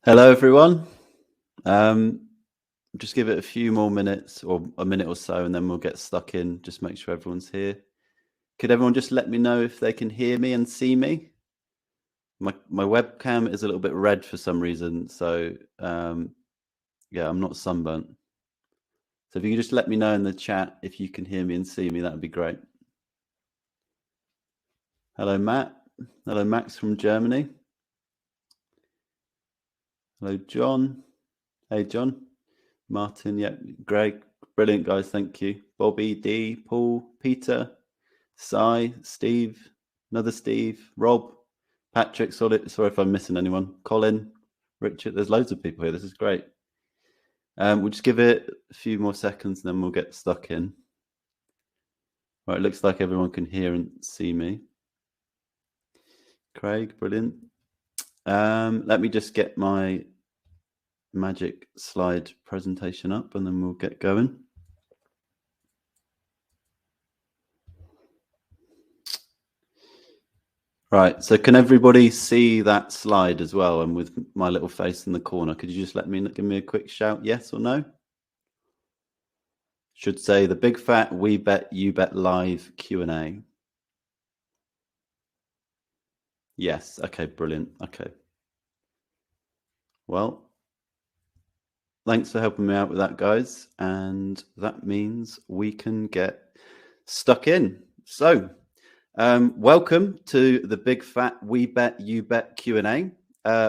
Hello, everyone. Just give it a few more minutes or a minute or so, and then we'll get stuck in. Just make sure everyone's here. Could everyone just let me know if they can hear me and see me? My webcam is a little bit red for some reason, so yeah, I'm not sunburnt. So if you could just let me know in the chat if you can hear me and see me, that would be great. Hello, Matt. Hello, Max from Germany. Hello, John. Hey, John. Martin, yeah, Greg, brilliant guys, thank you. Bobby, D, Paul, Peter, Cy, Steve, another Steve, Rob, Patrick, sorry if I'm missing anyone, Colin, Richard, there's loads of people here, this is great. We'll just give it a few more seconds and then we'll get stuck in. Right, it looks like everyone can hear and see me. Craig, brilliant. Let me just get my magic slide presentation up and then we'll get going. Right, so can everybody see that slide as well? And with my little face in the corner, could you just give me a quick shout, yes or no? Should say the big fat We Bet You Bet live Q&A. Yes, okay, brilliant. Okay. Well, thanks for helping me out with that, guys. And that means we can get stuck in. So, welcome to the big fat We Bet You Bet Q&A.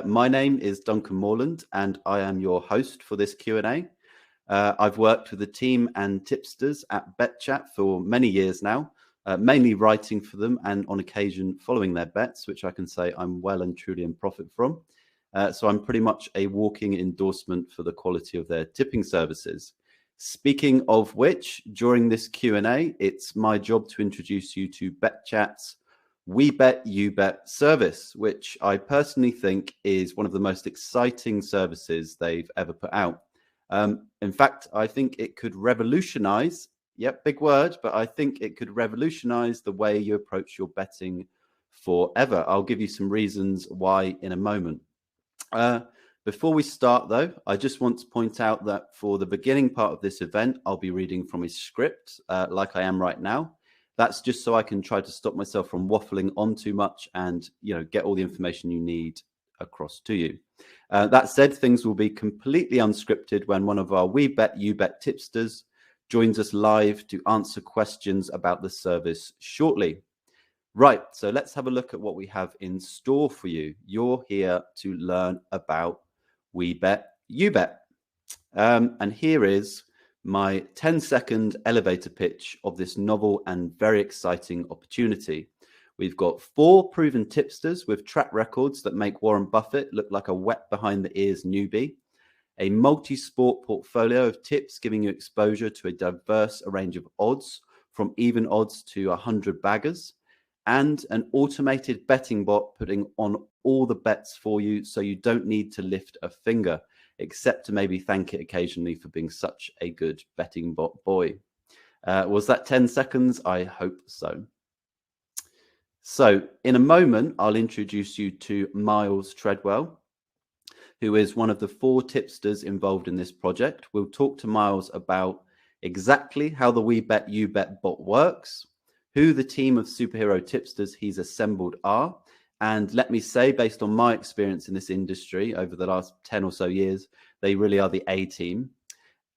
My name is Duncan Morland, and I am your host for this Q&A. I've worked with the team and tipsters at BetChat for many years now, mainly writing for them and on occasion following their bets, which I can say I'm well and truly in profit from. So I'm pretty much a walking endorsement for the quality of their tipping services. Speaking of which, during this Q&A, it's my job to introduce you to BetChat's We Bet You Bet service, which I personally think is one of the most exciting services they've ever put out. In fact, I think it could revolutionize, yep, big word, but I think it could revolutionize the way you approach your betting forever. I'll give you some reasons why in a moment. Before we start, though, I just want to point out that for the beginning part of this event, I'll be reading from a script like I am right now. That's just so I can try to stop myself from waffling on too much and, get all the information you need across to you. That said, things will be completely unscripted when one of our We Bet You Bet tipsters joins us live to answer questions about the service shortly. Right, so let's have a look at what we have in store for you. You're here to learn about We Bet You Bet. And here is my 10-second elevator pitch of this novel and very exciting opportunity. We've got 4 proven tipsters with track records that make Warren Buffett look like a wet behind the ears newbie, a multi-sport portfolio of tips giving you exposure to a diverse range of odds from even odds to 100 baggers, and an automated betting bot putting on all the bets for you so you don't need to lift a finger, except to maybe thank it occasionally for being such a good betting bot boy. Was that 10 seconds? I hope so. So in a moment, I'll introduce you to Miles Treadwell, who is one of the 4 tipsters involved in this project. We'll talk to Miles about exactly how the We Bet You Bet bot works, who the team of superhero tipsters he's assembled are. And let me say, based on my experience in this industry over the last 10 or so years, they really are the A team.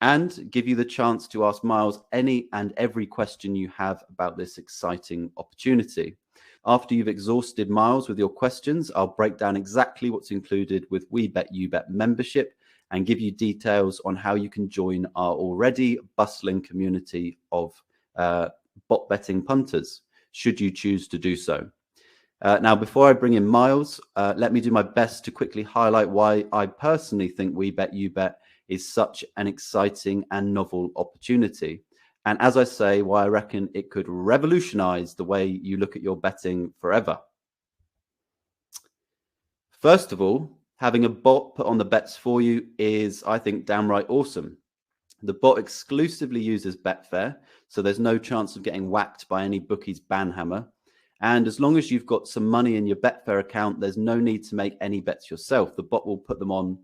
And give you the chance to ask Miles any and every question you have about this exciting opportunity. After you've exhausted Miles with your questions, I'll break down exactly what's included with We Bet You Bet membership and give you details on how you can join our already bustling community of bot betting punters, should you choose to do so. Now, before I bring in Miles, let me do my best to quickly highlight why I personally think We Bet You Bet is such an exciting and novel opportunity. And as I say, why I reckon it could revolutionize the way you look at your betting forever. First of all, having a bot put on the bets for you is, I think, downright awesome. The bot exclusively uses Betfair, so there's no chance of getting whacked by any bookie's banhammer. And as long as you've got some money in your Betfair account, there's no need to make any bets yourself. The bot will put them on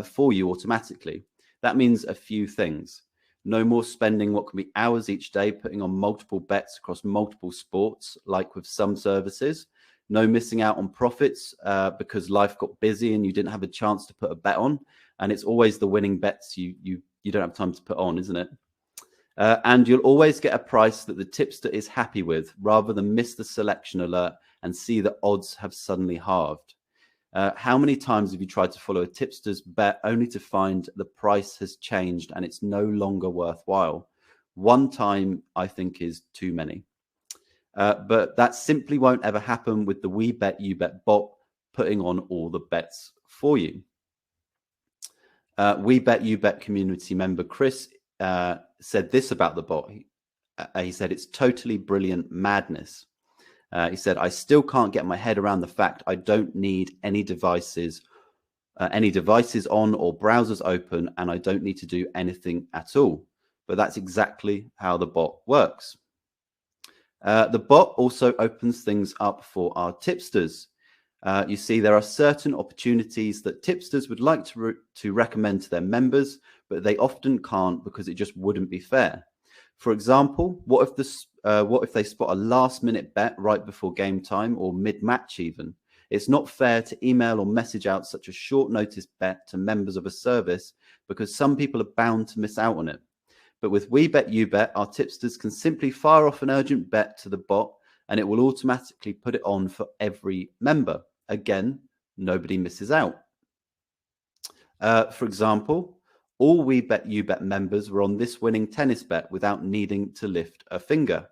for you automatically. That means a few things. No more spending what can be hours each day putting on multiple bets across multiple sports, like with some services. No missing out on profits because life got busy and you didn't have a chance to put a bet on. And it's always the winning bets you don't have time to put on, isn't it? And you'll always get a price that the tipster is happy with, rather than miss the selection alert and see that odds have suddenly halved. How many times have you tried to follow a tipster's bet only to find the price has changed and it's no longer worthwhile? One time, I think, is too many. But that simply won't ever happen with the We Bet You Bet bot putting on all the bets for you. We Bet You Bet community member Chris said this about the bot. He said, it's totally brilliant madness. He said, I still can't get my head around the fact I don't need any devices on or browsers open, and I don't need to do anything at all. But that's exactly how the bot works. The bot also opens things up for our tipsters. You see, there are certain opportunities that tipsters would like to recommend to their members, but they often can't because it just wouldn't be fair. For example, what if they spot a last-minute bet right before game time or mid-match even? It's not fair to email or message out such a short-notice bet to members of a service because some people are bound to miss out on it. But with We Bet You Bet, our tipsters can simply fire off an urgent bet to the bot and it will automatically put it on for every member. Again, nobody misses out. For example, all We Bet You Bet members were on this winning tennis bet without needing to lift a finger.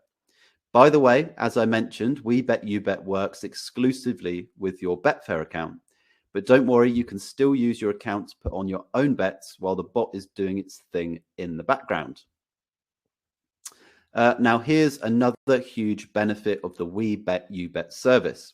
By the way, as I mentioned, We Bet You Bet works exclusively with your Betfair account. But don't worry, you can still use your account to put on your own bets while the bot is doing its thing in the background. Now, here's another huge benefit of the We Bet You Bet service.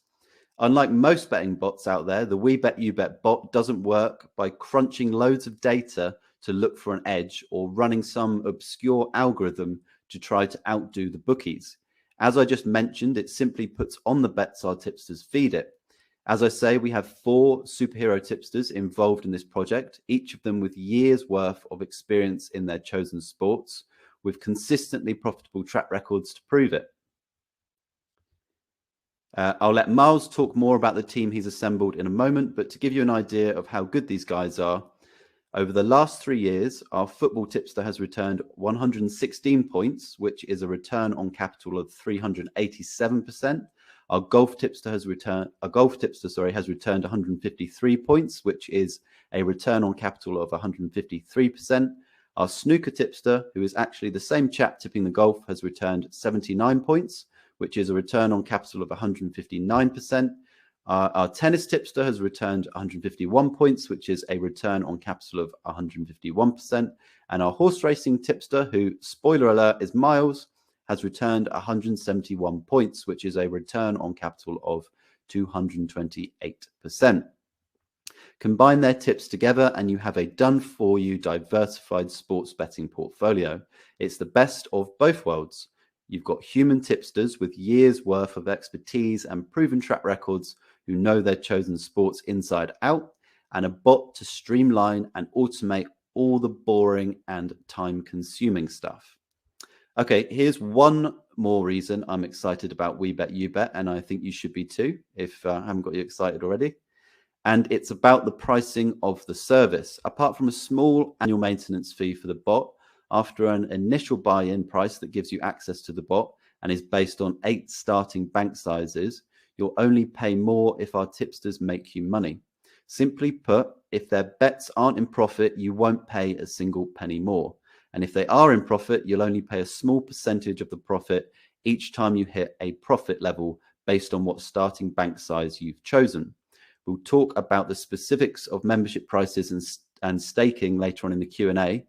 Unlike most betting bots out there, the We Bet You Bet bot doesn't work by crunching loads of data to look for an edge or running some obscure algorithm to try to outdo the bookies. As I just mentioned, it simply puts on the bets our tipsters feed it. As I say, we have 4 superhero tipsters involved in this project, each of them with years worth of experience in their chosen sports, with consistently profitable track records to prove it. I'll let Miles talk more about the team he's assembled in a moment, but to give you an idea of how good these guys are, over the last 3 years, our football tipster has returned 116 points, which is a return on capital of 387%. Our golf tipster has returned 153 points, which is a return on capital of 153%. Our snooker tipster, who is actually the same chap tipping the golf, has returned 79 points, which is a return on capital of 159%. Our tennis tipster has returned 151 points, which is a return on capital of 151%. And our horse racing tipster, who, spoiler alert, is Miles, has returned 171 points, which is a return on capital of 228%. Combine their tips together and you have a done-for-you diversified sports betting portfolio. It's the best of both worlds. You've got human tipsters with years worth of expertise and proven track records who know their chosen sports inside out, and a bot to streamline and automate all the boring and time-consuming stuff. Okay, here's one more reason I'm excited about We Bet You Bet, and I think you should be too, if I haven't got you excited already. And it's about the pricing of the service. Apart from a small annual maintenance fee for the bot, after an initial buy-in price that gives you access to the bot and is based on 8 starting bank sizes, you'll only pay more if our tipsters make you money. Simply put, if their bets aren't in profit, you won't pay a single penny more. And if they are in profit, you'll only pay a small percentage of the profit each time you hit a profit level based on what starting bank size you've chosen. We'll talk about the specifics of membership prices and staking later on in the Q&A.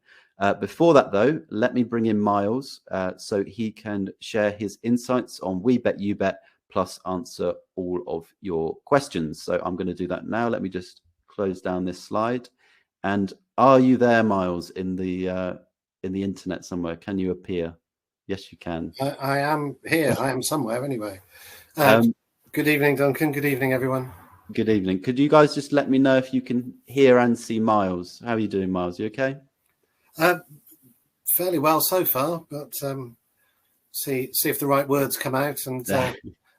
Before that, though, let me bring in Miles so he can share his insights on We Bet You Bet, plus answer all of your questions. So I'm going to do that now. Let me just close down this slide. And are you there, Miles, in the internet somewhere? Can you appear? Yes, you can. I am here. I am somewhere anyway. Good evening, Duncan. Good evening, everyone. Good evening. Could you guys just let me know if you can hear and see Miles? How are you doing, Miles? You okay? Fairly well so far, but see if the right words come out, and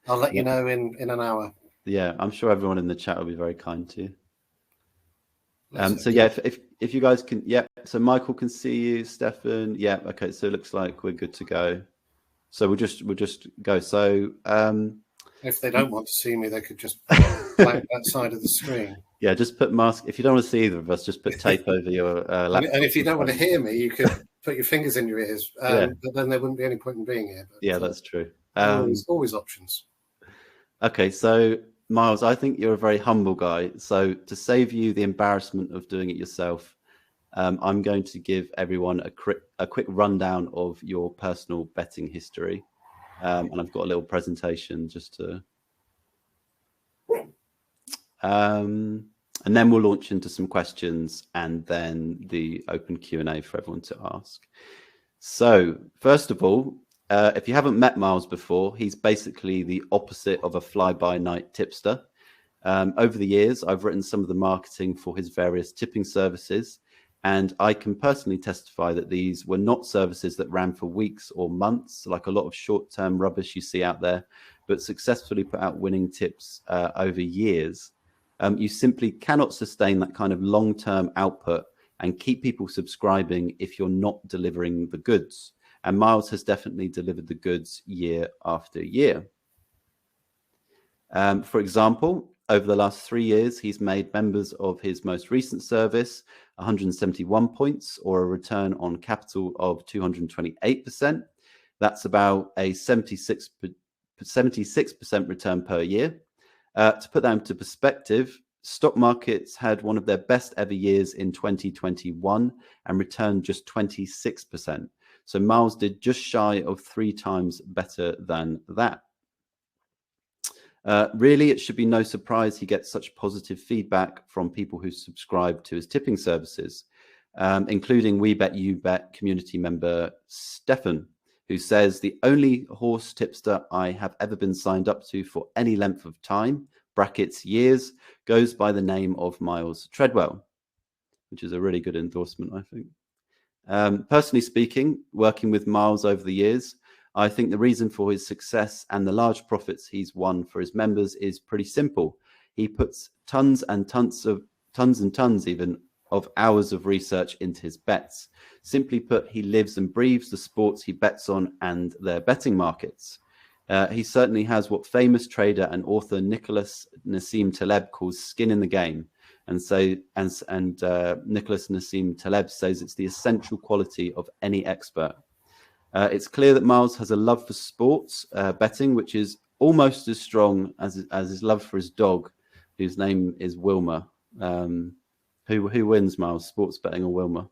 I'll let you know in an hour. Yeah, I'm sure everyone in the chat will be very kind to you. So yeah, if you guys can, yeah. So Michael can see you, Stefan. Yeah, okay. So it looks like we're good to go. So we'll just go. So if they don't want to see me, they could just blank that side of the screen. Yeah, just put mask. If you don't want to see either of us, just put tape over your laptop. And if you don't want to hear me, you could put your fingers in your ears. But then there wouldn't be any point in being here. But, yeah, that's true. Always options. Okay, so Miles, I think you're a very humble guy. So to save you the embarrassment of doing it yourself, I'm going to give everyone a quick rundown of your personal betting history. And I've got a little presentation just to... and then we'll launch into some questions and then the open Q&A for everyone to ask. So first of all, if you haven't met Miles before, he's basically the opposite of a fly-by-night tipster. Over the years, I've written some of the marketing for his various tipping services, and I can personally testify that these were not services that ran for weeks or months, like a lot of short-term rubbish you see out there, but successfully put out winning tips over years. You simply cannot sustain that kind of long-term output and keep people subscribing if you're not delivering the goods. And Miles has definitely delivered the goods year after year. For example, over the last 3 years, he's made members of his most recent service 171 points, or a return on capital of 228%. That's about a 76% return per year. To put that into perspective, stock markets had one of their best ever years in 2021 and returned just 26%. So Miles did just shy of 3 times better than that. Really, it should be no surprise he gets such positive feedback from people who subscribe to his tipping services, including We Bet You Bet community member Stefan, who says the only horse tipster I have ever been signed up to for any length of time, brackets years, goes by the name of Miles Treadwell, which is a really good endorsement, I think. Personally speaking, working with Miles over the years, I think the reason for his success and the large profits he's won for his members is pretty simple. He puts tons and tons even of hours of research into his bets. Simply put, he lives and breathes the sports he bets on and their betting markets. He certainly has what famous trader and author Nicholas Nassim Taleb calls skin in the game. And Nicholas Nassim Taleb says it's the essential quality of any expert. It's clear that Miles has a love for sports betting, which is almost as strong as his love for his dog, whose name is Wilma. Who wins, Miles? Sports betting or Wilma?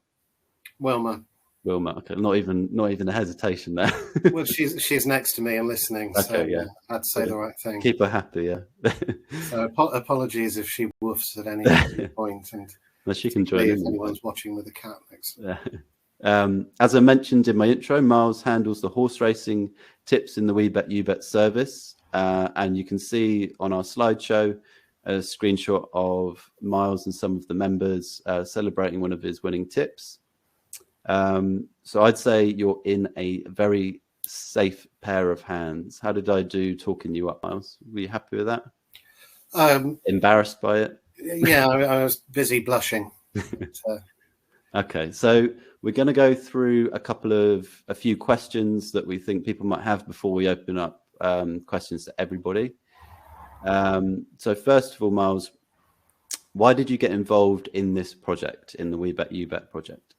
Wilma. Okay, not even a hesitation there. Well, she's next to me and listening, okay, so yeah, I had to say the right thing. Keep her happy, yeah. So apologies if she woofs at any point, and well, she can join if anyone's watching with a cat next to her. As I mentioned in my intro, Miles handles the horse racing tips in the We Bet You Bet service, and you can see on our slideshow a screenshot of Miles and some of the members celebrating one of his winning tips. So I'd say you're in a very safe pair of hands. How did I do talking you up, Miles? Were you happy with that? Embarrassed by it? Yeah, I was busy blushing. Okay, so we're going to go through a few questions that we think people might have before we open up questions to everybody. So first of all, Miles, why did you get involved in this project, in the We Bet You Bet project?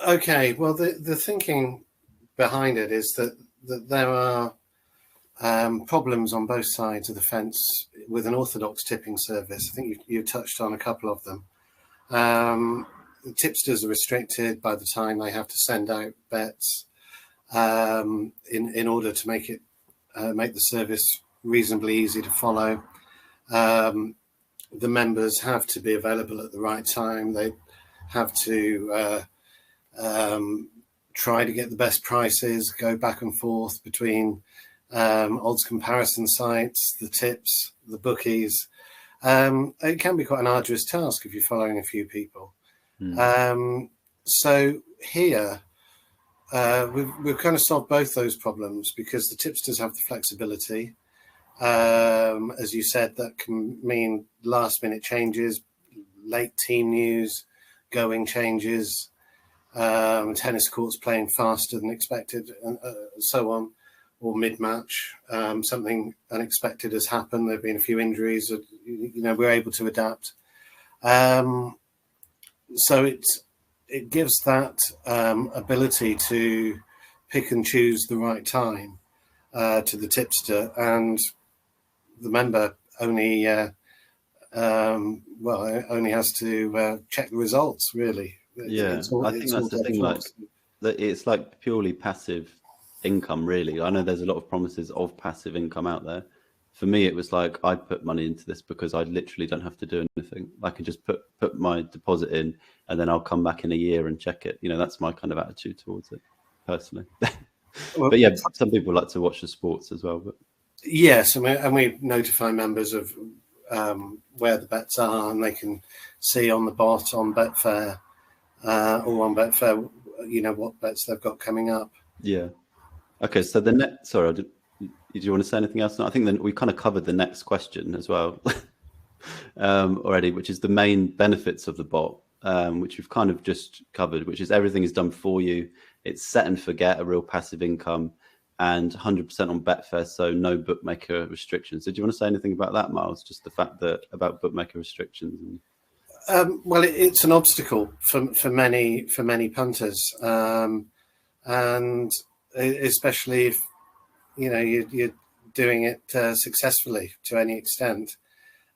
Okay, well, the thinking behind it is that there are problems on both sides of the fence with an orthodox tipping service. I think you touched on a couple of them. The tipsters are restricted by the time they have to send out bets in order to make the service reasonably easy to follow. The members have to be available at the right time. They have to try to get the best prices, go back and forth between odds comparison sites, the tips, the bookies, it can be quite an arduous task if you're following a few people. Mm. So here, we've kind of solved both those problems because the tipsters have the flexibility. As you said, that can mean last minute changes, late team news, going changes, tennis courts playing faster than expected, and so on, or mid-match, something unexpected has happened. There've been a few injuries. We're able to adapt. So it gives that ability to pick and choose the right time to the tipster, and the member only only has to check the results. Really, Yeah, I think that's the thing. Like that, it's like purely passive income. Really, I know there's a lot of promises of passive income out there. For me, it was like I put money into this because I literally don't have to do anything. I can just put my deposit in, and then I'll come back in a year and check it. That's my kind of attitude towards it, personally. But yeah, some people like to watch the sports as well. But yes, and we notify members of where the bets are, and they can see on the bot on Betfair or on Betfair, what bets they've got coming up. Yeah. Okay. So the next, sorry, did you want to say anything else? No, I think then we kind of covered the next question as well already, which is the main benefits of the bot, which we've kind of just covered, which is everything is done for you. It's set and forget, a real passive income, and 100% on Betfair, so no bookmaker restrictions. Did you want to say anything about that, Miles? Just the fact that about bookmaker restrictions. Well, it's an obstacle for many punters, and especially if you're doing it successfully to any extent.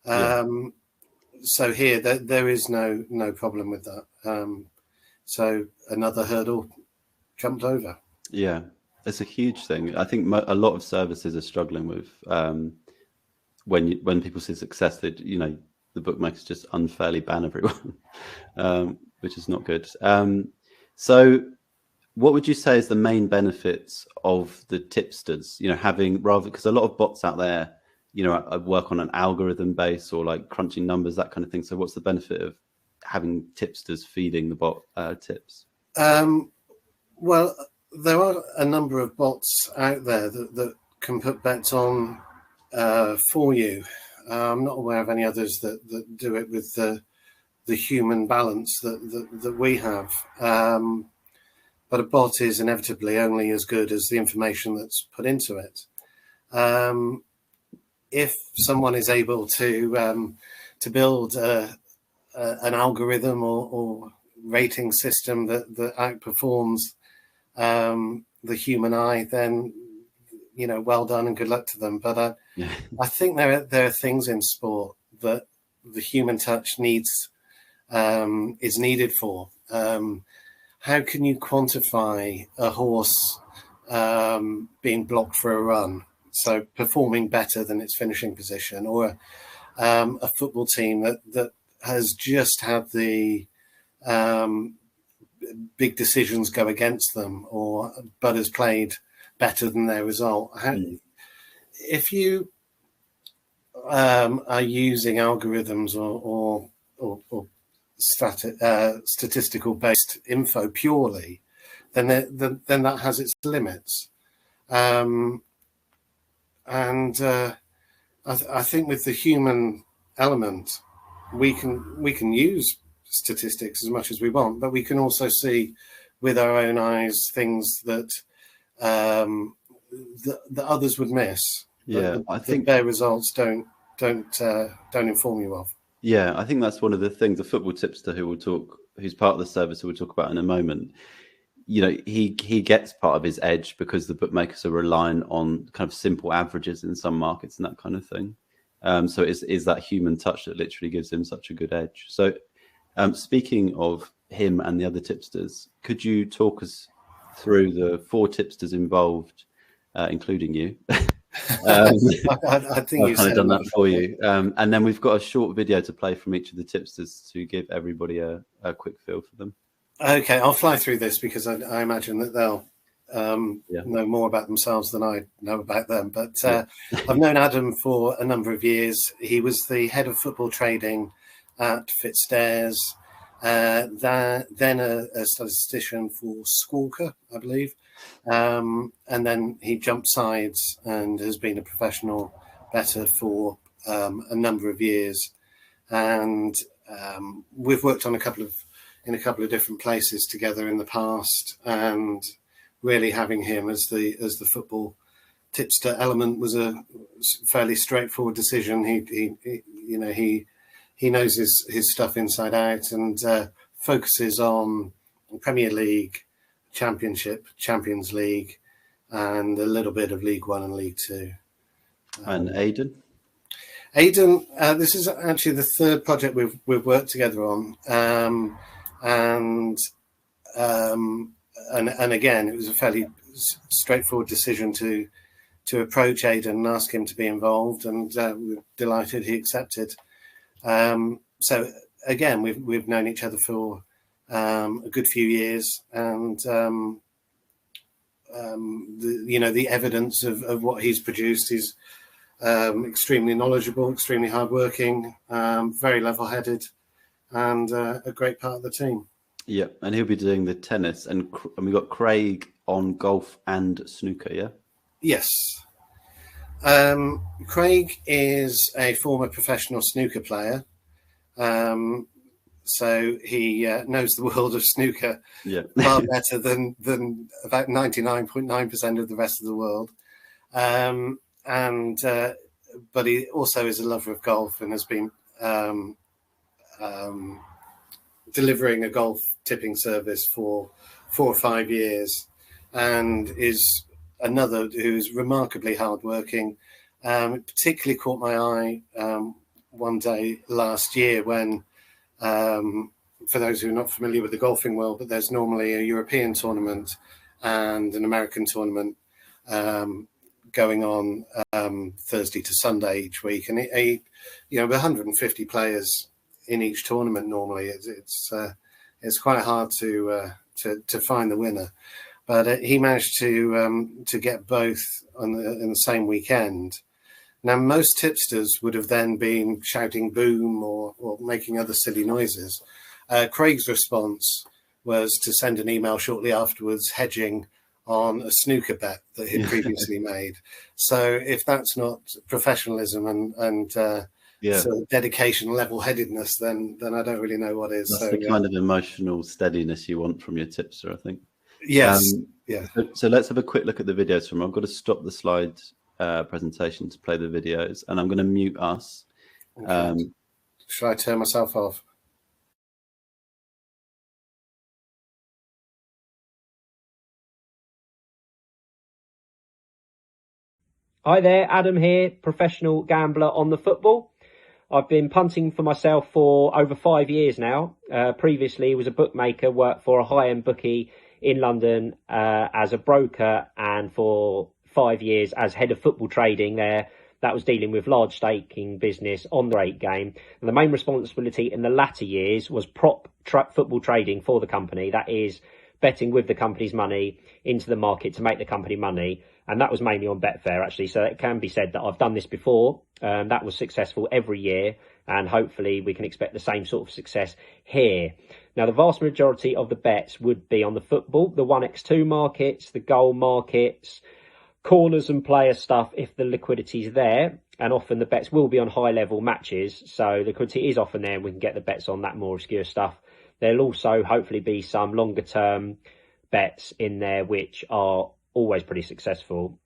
So here there is no problem with that. So another hurdle jumped over. Yeah, it's a huge thing. I think a lot of services are struggling with when people see success, that the bookmakers just unfairly ban everyone, which is not good. So what would you say is the main benefits of the tipsters? Having rather, because a lot of bots out there, work on an algorithm base or like crunching numbers, that kind of thing. So what's the benefit of having tipsters feeding the bot tips? Well, there are a number of bots out there that can put bets on for you. I'm not aware of any others that do it with the human balance that we have. But a bot is inevitably only as good as the information that's put into it. If someone is able to build an algorithm or rating system that outperforms the human eye, then well done and good luck to them. But I think there are things in sport that the human touch is needed for. How can you quantify a horse being blocked for a run, so performing better than its finishing position, or a football team that has just had the big decisions go against them, but has played better than their result? If you are using algorithms or statistical based info purely, then that has its limits. And I think with the human element, we can use statistics as much as we want, but we can also see with our own eyes things that that others would miss. Yeah, I think their results don't inform you of. Yeah, I think that's one of the things. The football tipster who's part of the service, who we'll talk about in a moment, he gets part of his edge because the bookmakers are relying on kind of simple averages in some markets and that kind of thing. So it is that human touch that literally gives him such a good edge. So speaking of him and the other tipsters, could you talk us through the 4 tipsters involved, including you? I think I've kind of done that for you. And then we've got a short video to play from each of the tipsters to give everybody a quick feel for them. Okay, I'll fly through this because I imagine that they'll know more about themselves than I know about them. But Yeah. I've known Adam for a number of years. He was the head of football trading at Fitzstairs, then a statistician for Squawka, I believe. And then he jumped sides and has been a professional bettor for a number of years. And we've worked on in a couple of different places together in the past, and really having him as the football tipster element was a fairly straightforward decision. He knows his stuff inside out, and focuses on Premier League, Championship, Champions League, and a little bit of League One and League Two. And Aidan? Aidan, this is actually the third project we've worked together on, and again, it was a fairly straightforward decision to approach Aidan and ask him to be involved, and we're delighted he accepted. So again, we've known each other for a good few years, and the evidence of what he's produced is extremely knowledgeable, extremely hardworking, very level-headed, and a great part of the team. Yeah, and he'll be doing the tennis, and we've got Craig on golf and snooker. Yeah. Yes. Craig is a former professional snooker player, so he knows the world of snooker far better than about 99.9% of the rest of the world. But he also is a lover of golf and has been delivering a golf tipping service for 4 or 5 years, and is another who's remarkably hardworking. It particularly caught my eye one day last year when, for those who are not familiar with the golfing world, but there's normally a European tournament and an American tournament going on Thursday to Sunday each week, and with 150 players in each tournament normally, it's quite hard to find the winner. But he managed to get both in the same weekend. Now, most tipsters would have then been shouting boom or making other silly noises. Craig's response was to send an email shortly afterwards hedging on a snooker bet that he'd previously made. So if that's not professionalism and sort of dedication, level-headedness, then I don't really know what is. That's the kind of emotional steadiness you want from your tipster, I think. Yes. Yeah. So let's have a quick look at the videos from. I've got to stop the slide presentation to play the videos, and I'm going to mute us. Okay. Should I turn myself off? Hi there, Adam here, professional gambler on the football. I've been punting for myself for over 5 years now. Previously was a bookmaker, worked for a high-end bookie in London as a broker, and for 5 years as head of football trading there. That was dealing with large staking business on the rate game. And the main responsibility in the latter years was prop football trading for the company. That is betting with the company's money into the market to make the company money. And that was mainly on Betfair, actually. So it can be said that I've done this before. That was successful every year. And hopefully we can expect the same sort of success here. Now, the vast majority of the bets would be on the football, the 1x2 markets, the goal markets, corners and player stuff if the liquidity is there. And often the bets will be on high level matches. So the liquidity is often there and we can get the bets on that more obscure stuff. There'll also hopefully be some longer term bets in there which are always pretty successful.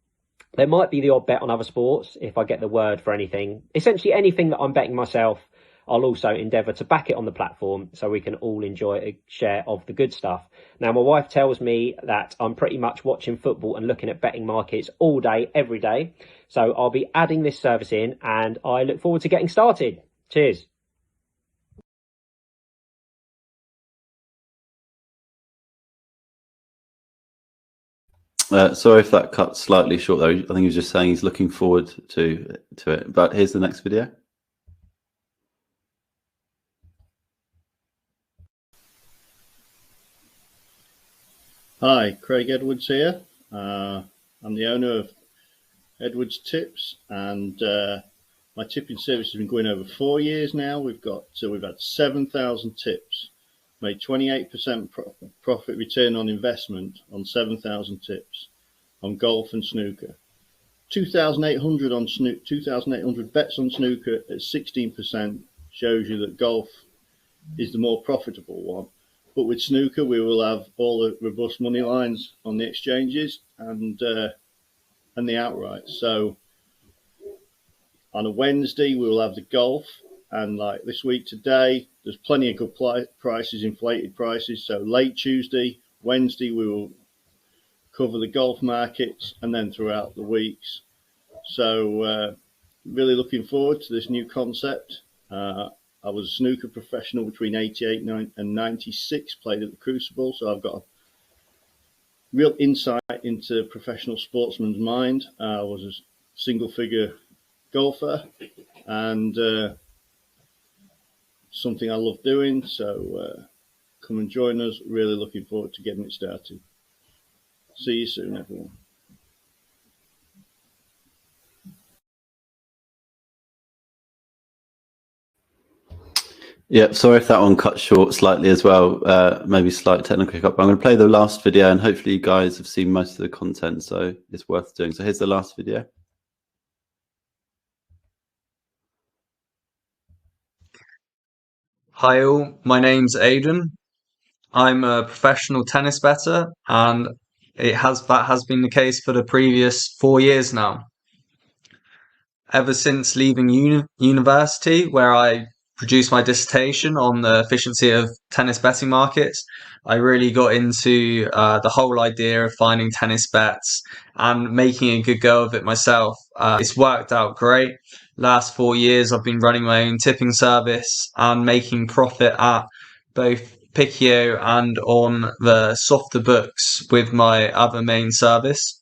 There might be the odd bet on other sports if I get the word for anything. Essentially anything that I'm betting myself, I'll also endeavour to back it on the platform so we can all enjoy a share of the good stuff. Now, my wife tells me that I'm pretty much watching football and looking at betting markets all day, every day. So I'll be adding this service in and I look forward to getting started. Cheers. Sorry if that cut slightly short though. I think he was just saying he's looking forward to it. But here's the next video. Hi, Craig Edwards here. I'm the owner of Edwards Tips, and my tipping service has been going over 4 years now. We've had 7,000 tips, made 28% profit return on investment on 7,000 tips on golf and snooker. 2,800 on 2,800 bets on snooker at 16% shows you that golf is the more profitable one. But with snooker, we will have all the robust money lines on the exchanges and the outright. So on a Wednesday, we will have the golf, and like this week today, there's plenty of good prices, inflated prices. So late Tuesday, Wednesday, we will cover the golf markets, and then throughout the weeks. So really looking forward to this new concept. I was a snooker professional between 88 and 96, played at the Crucible, so I've got a real insight into professional sportsman's mind. I was a single-figure golfer, and something I love doing, so come and join us. Really looking forward to getting it started. See you soon, everyone. Yeah, sorry if that one cut short slightly as well. Maybe slight technical hiccup. I'm going to play the last video, and hopefully you guys have seen most of the content, so it's worth doing. So here's the last video. Hi all, my name's Aidan. I'm a professional tennis bettor, and that has been the case for the previous 4 years now. Ever since leaving university, where I produced my dissertation on the efficiency of tennis betting markets, I really got into the whole idea of finding tennis bets and making a good go of it myself. It's worked out great. Last 4 years, I've been running my own tipping service and making profit at both Piccio and on the softer books with my other main service.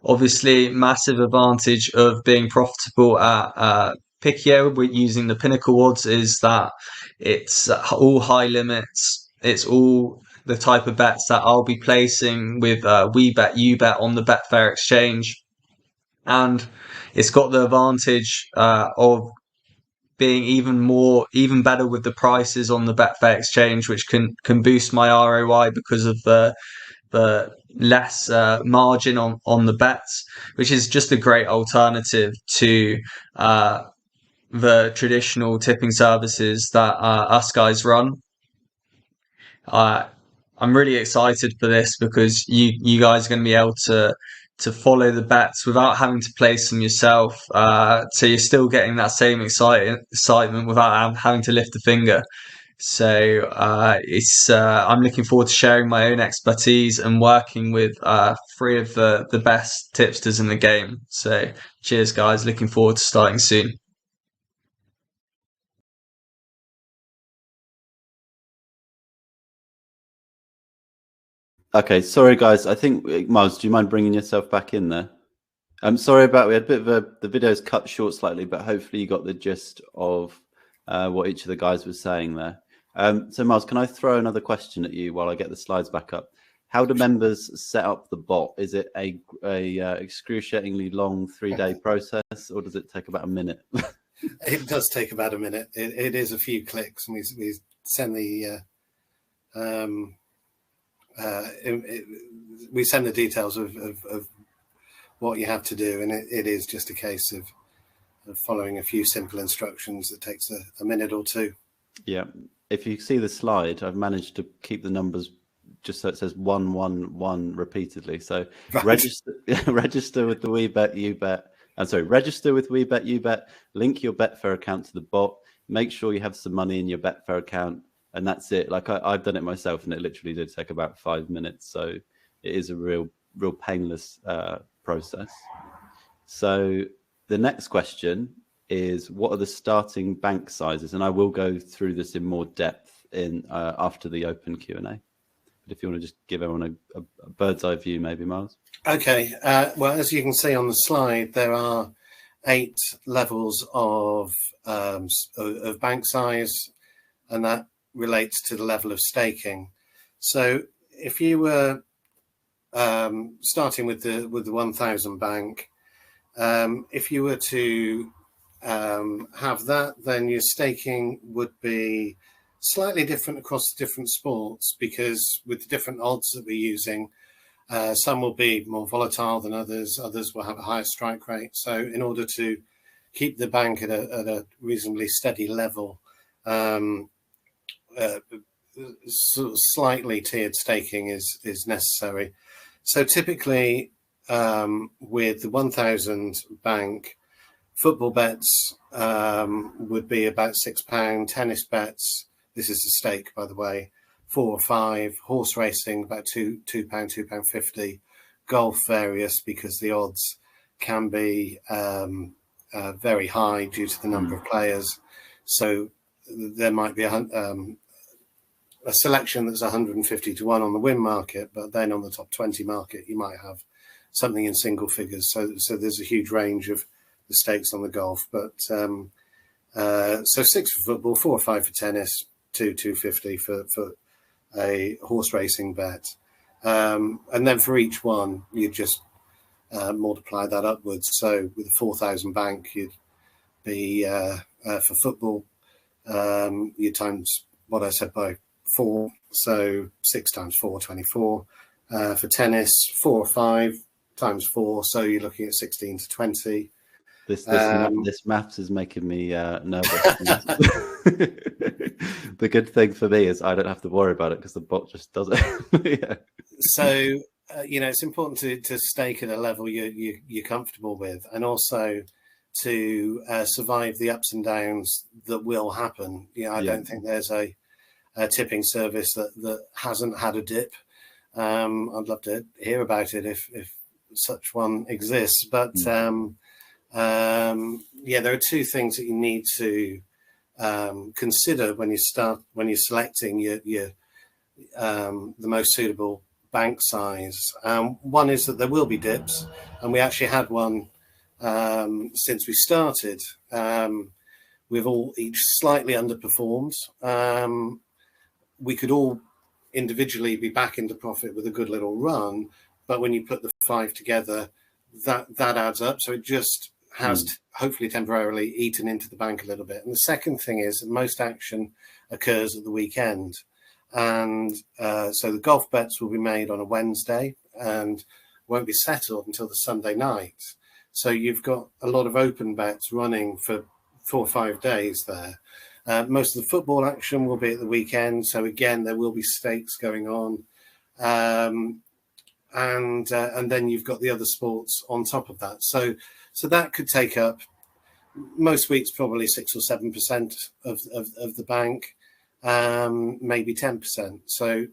Obviously, massive advantage of being profitable at Piccio with using the Pinnacle odds is that it's all high limits. It's all the type of bets that I'll be placing with We Bet You Bet on the Betfair exchange, and it's got the advantage of being even better with the prices on the Betfair exchange, which can boost my ROI because of the less margin on the bets, which is just a great alternative to the traditional tipping services that us guys run. I'm really excited for this because you guys are going to be able to follow the bets without having to place them yourself. So you're still getting that same excitement without having to lift a finger. So I'm looking forward to sharing my own expertise and working with 3 of the best tipsters in the game. So cheers, guys. Looking forward to starting soon. Okay, sorry guys. I think Miles, do you mind bringing yourself back in there? I'm sorry about we had a bit of the video's cut short slightly, but hopefully you got the gist of what each of the guys was saying there. So Miles, can I throw another question at you while I get the slides back up? How do members set up the bot? Is it a excruciatingly long 3-day process, or does it take about a minute? It does take about a minute. It is a few clicks, and we send the we send the details of what you have to do, and it is just a case of following a few simple instructions that takes a minute or two. Yeah, if you see the slide, I've managed to keep the numbers just so it says 111 repeatedly. So right. register with the We Bet You Bet. I'm sorry, register with We Bet You Bet. Link your Betfair account to the bot. Make sure you have some money in your Betfair account, and that's it. Like I've done it myself, and it literally did take about 5 minutes. So it is a real painless process. So the next question is, what are the starting bank sizes? And I will go through this in more depth in after the open Q&A. But if you want to just give everyone a bird's eye view, maybe, Miles. Okay. Well, as you can see on the slide, there are 8 levels of bank size, and that relates to the level of staking. So if you were starting with the 1,000 bank, if you were to have that, then your staking would be slightly different across different sports, because with the different odds that we're using, some will be more volatile than others. Others will have a higher strike rate. So in order to keep the bank at a reasonably steady level, sort of slightly tiered staking is necessary. So typically, with the 1,000 bank, football bets would be about £6. Tennis bets, this is a stake, by the way, 4 or 5. Horse racing about £2, £2.50. Golf various, because the odds can be very high due to the number of players. So there might be a selection that's 150 to 1 on the win market, but then on the top 20 market, you might have something in single figures. So there's a huge range of the stakes on the golf. But so 6 for football, 4 or 5 for tennis, 2.50 for a horse racing bet. And then for each one, you just multiply that upwards. So with a 4,000 bank, you'd be for football, you times what I said by 4, so 6 times 4, 24. For tennis, 4 or 5 times 4, so you're looking at 16 to 20. This maths is making me nervous. The good thing for me is I don't have to worry about it because the bot just does it. Yeah. So it's important to stake at a level you're comfortable with, and also to survive the ups and downs that will happen. I don't think there's a tipping service that hasn't had a dip. I'd love to hear about it if such one exists. But there are 2 things that you need to consider when you're selecting your the most suitable bank size. One is that there will be dips, and we actually had one since we started. We've all each slightly underperformed. We could all individually be back into profit with a good little run, but when you put the 5 together, that adds up. So it just has hopefully temporarily eaten into the bank a little bit. And the second thing is that most action occurs at the weekend. And so the golf bets will be made on a Wednesday and won't be settled until the Sunday night. So you've got a lot of open bets running for 4 or 5 days there. Most of the football action will be at the weekend. So again, there will be stakes going on. And then you've got the other sports on top of that. So that could take up most weeks probably 6 or 7% of the bank, maybe 10%. So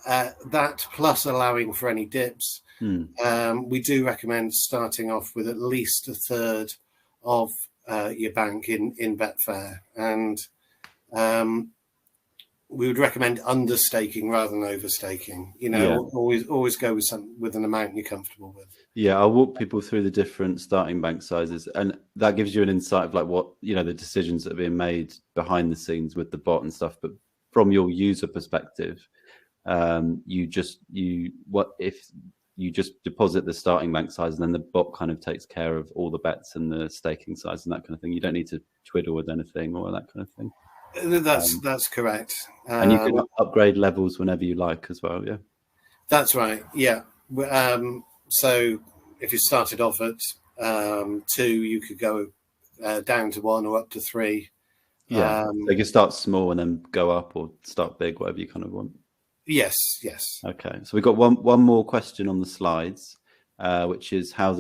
that plus allowing for any dips. We do recommend starting off with at least a third of your bank in Betfair, and we would recommend understaking rather than overstaking. Always go with an amount you're comfortable with. Yeah, I'll walk people through the different starting bank sizes, and that gives you an insight of like what the decisions that are being made behind the scenes with the bot and stuff. But from your user perspective, you just deposit the starting bank size, and then the bot kind of takes care of all the bets and the staking size and that kind of thing. You don't need to twiddle with anything or that kind of thing. That's correct. And you can upgrade levels whenever you like as well. Yeah, that's right. Yeah. So if you started off at 2, you could go down to 1 or up to 3. Yeah, so you can start small and then go up, or start big, whatever you kind of want. Yes. Okay, so we've got one more question on the slides, which is how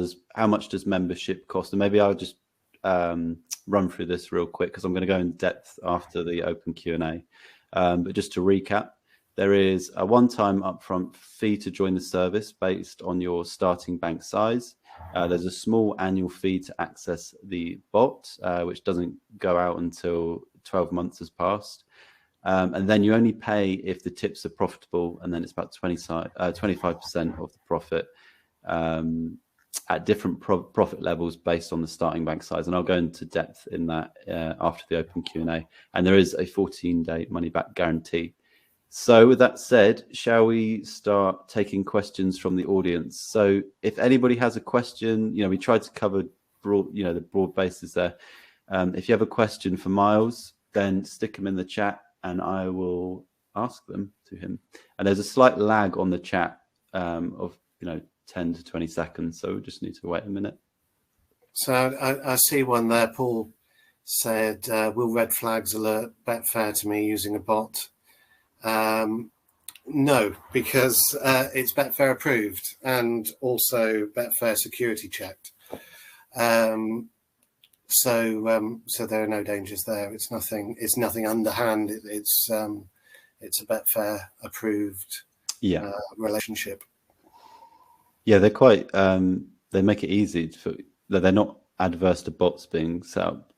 much does membership cost? And maybe I'll just run through this real quick because I'm going to go in depth after the open Q&A. But just to recap, there is a one-time upfront fee to join the service based on your starting bank size. There's a small annual fee to access the bot, which doesn't go out until 12 months has passed. And then you only pay if the tips are profitable, and then it's about 25% of the profit at different profit levels based on the starting bank size. And I'll go into depth in that after the open Q&A. And there is a 14-day money-back guarantee. So with that said, shall we start taking questions from the audience? So if anybody has a question, we tried to cover broad, the broad bases there. If you have a question for Miles, then stick them in the chat and I will ask them to him. And there's a slight lag on the chat of 10 to 20 seconds, so we just need to wait a minute. So I see one there. Paul said, will red flags alert Betfair to me using a bot? No, because it's Betfair approved and also Betfair security checked. So there are no dangers there. It's nothing underhand. It's a Betfair approved relationship. Yeah, they're quite. They make it easy they're not adverse to bots being set up.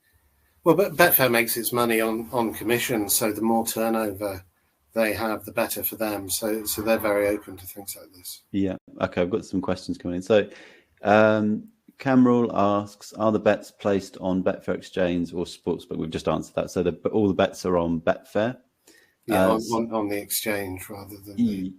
Well, but Betfair makes its money on commission, so the more turnover they have, the better for them. So they're very open to things like this. Yeah. Okay, I've got some questions coming in. So Cameron asks, are the bets placed on Betfair Exchange or Sportsbook? We've just answered that. So all the bets are on Betfair. Yeah, on the exchange rather than the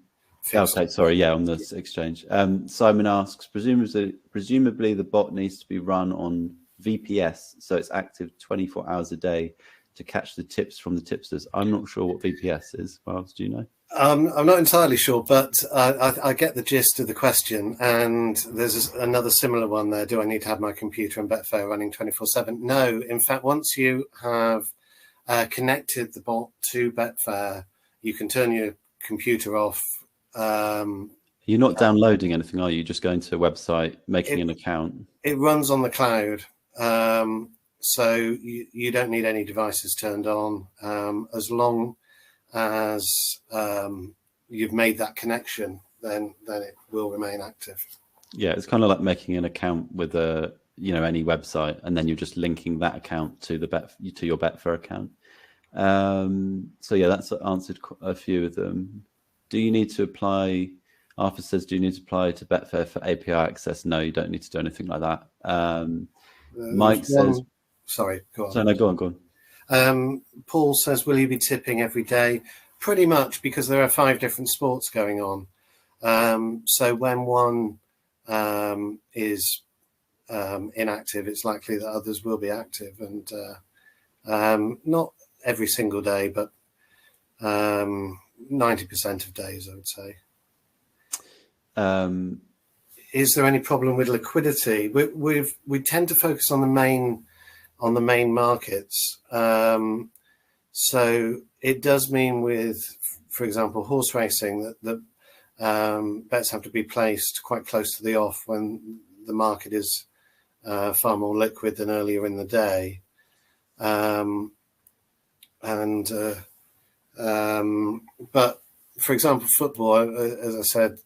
fixed. Okay, sorry. Yeah, on the exchange. Simon asks, presumably the bot needs to be run on VPS, so it's active 24 hours a day to catch the tips from the tipsters. I'm not sure what VPS is. Miles, do you know? I'm not entirely sure, but I get the gist of the question. And there's another similar one there. Do I need to have my computer and Betfair running 24/7? No. In fact, once you have connected the bot to Betfair, you can turn your computer off. You're not downloading anything, are you? Just going to a website, making an account? It runs on the cloud. So you don't need any devices turned on, as long as you've made that connection, then it will remain active. Yeah, it's kind of like making an account with any website, and then you're just linking that account to your Betfair account. So yeah, that's answered a few of them. Do you need to apply? Arthur says, do you need to apply to Betfair for API access? No, you don't need to do anything like that. Mike says, sorry, go on. So no, go on. Paul says, will you be tipping every day? Pretty much, because there are 5 different sports going on. So when one is inactive, it's likely that others will be active, and not every single day, but 90% of days, I would say. Is there any problem with liquidity? We tend to focus on the main markets. So it does mean with, for example, horse racing, that bets have to be placed quite close to the off when the market is far more liquid than earlier in the day. But for example, football, as I said,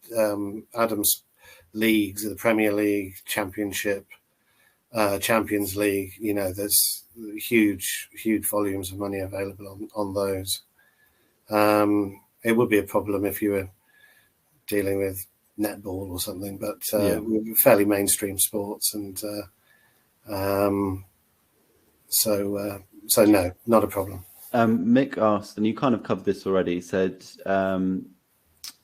Adam's leagues, the Premier League, Championship, Champions League, there's huge volumes of money available on those. It would be a problem if you were dealing with netball or something, but we're fairly mainstream sports, and so no, not a problem. Mick asked, and you kind of covered this already, said,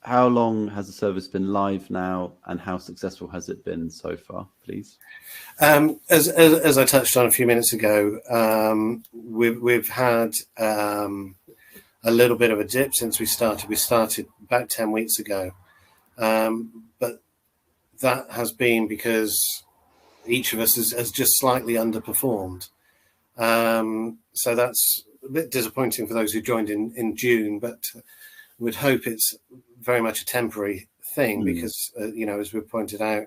how long has the service been live now, and how successful has it been so far, please? As I touched on a few minutes ago, we've had a little bit of a dip since we started. We started about 10 weeks ago, but that has been because each of us has just slightly underperformed. So that's a bit disappointing for those who joined in June, but we'd hope it's very much a temporary thing because, as we pointed out,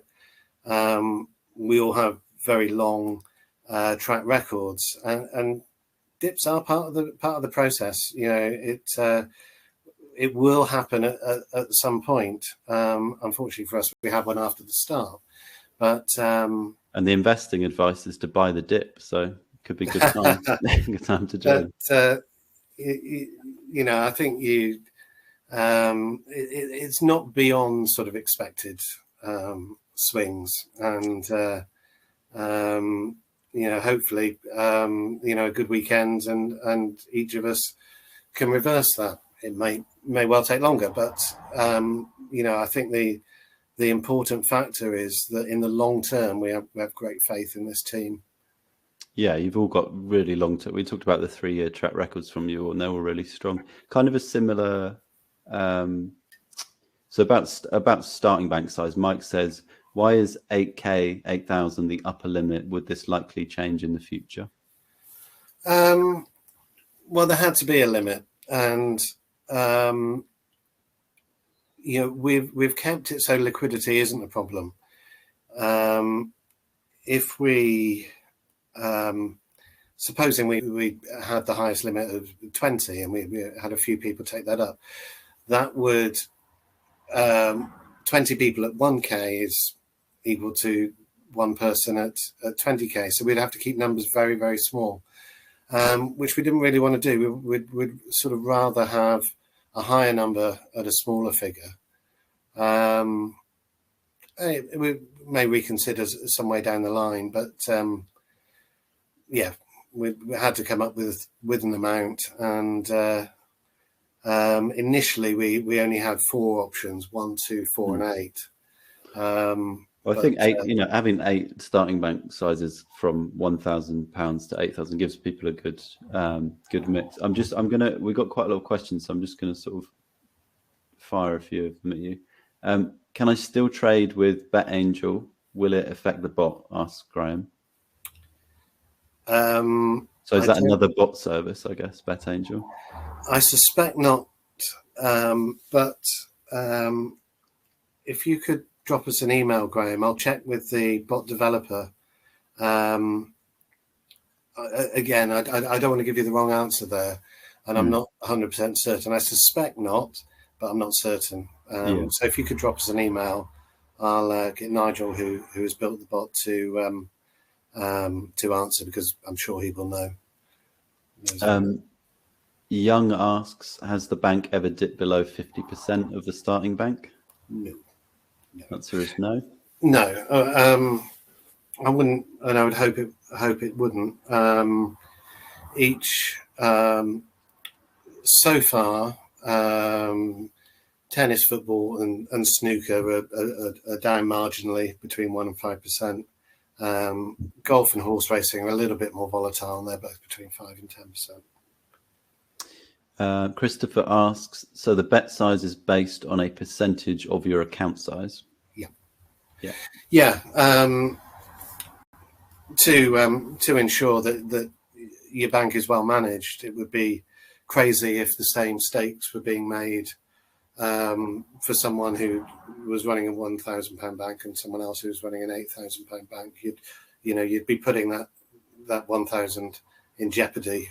we all have very long track records, and dips are part of the process. It will happen at some point. Unfortunately for us, we had one after the start, but and the investing advice is to buy the dip, so it could be a good time, good time to do it. I think it's not beyond sort of expected swings, and hopefully a good weekend, and each of us can reverse that it may well take longer. But I think the important factor is that in the long term, we have great faith in this team. Yeah, you've all got really long term. We talked about the 3-year track records from you, and they're all really strong. Kind of a similar. So about starting bank size, Mike says, why is 8K, 8,000 the upper limit? Would this likely change in the future? Well, there had to be a limit, and we've kept it so liquidity isn't a problem. If we supposing we had the highest limit of 20 and we had a few people take that up, that would 20 people at 1K is equal to one person at 20K. So we'd have to keep numbers very, very small, which we didn't really want to do. We'd sort of rather have a higher number at a smaller figure. We may reconsider some way down the line, but we had to come up with an amount, and initially we only had 4 options: 1, 2, 4, and 8. I think 8. Having 8 starting bank sizes from £1,000 to 8,000 gives people a good mix. We got quite a lot of questions, so I'm just gonna sort of fire a few of them at you. Can I still trade with BetAngel? Will it affect the bot? Asks Graham. So is that another bot service, I guess, BetAngel? I suspect not. But if you could drop us an email, Graham, I'll check with the bot developer. Again, I don't want to give you the wrong answer there, and I'm not 100% certain. I suspect not, but I'm not certain. So if you could drop us an email, I'll get Nigel, who has built the bot, to answer, because I'm sure he will know. Young asks, has the bank ever dipped below 50% of the starting bank? No. Answer is no. No, I wouldn't, and I would hope it wouldn't. So far, tennis, football, and snooker are down marginally between 1% and 5%. Golf and horse racing are a little bit more volatile, and they're both between 5% and 10%. Christopher asks, so the bet size is based on a percentage of your account size? Yeah. To ensure that your bank is well managed, it would be crazy if the same stakes were being made for someone who was running a £1,000 bank and someone else who was running an £8,000 bank. You'd be putting that 1,000 in jeopardy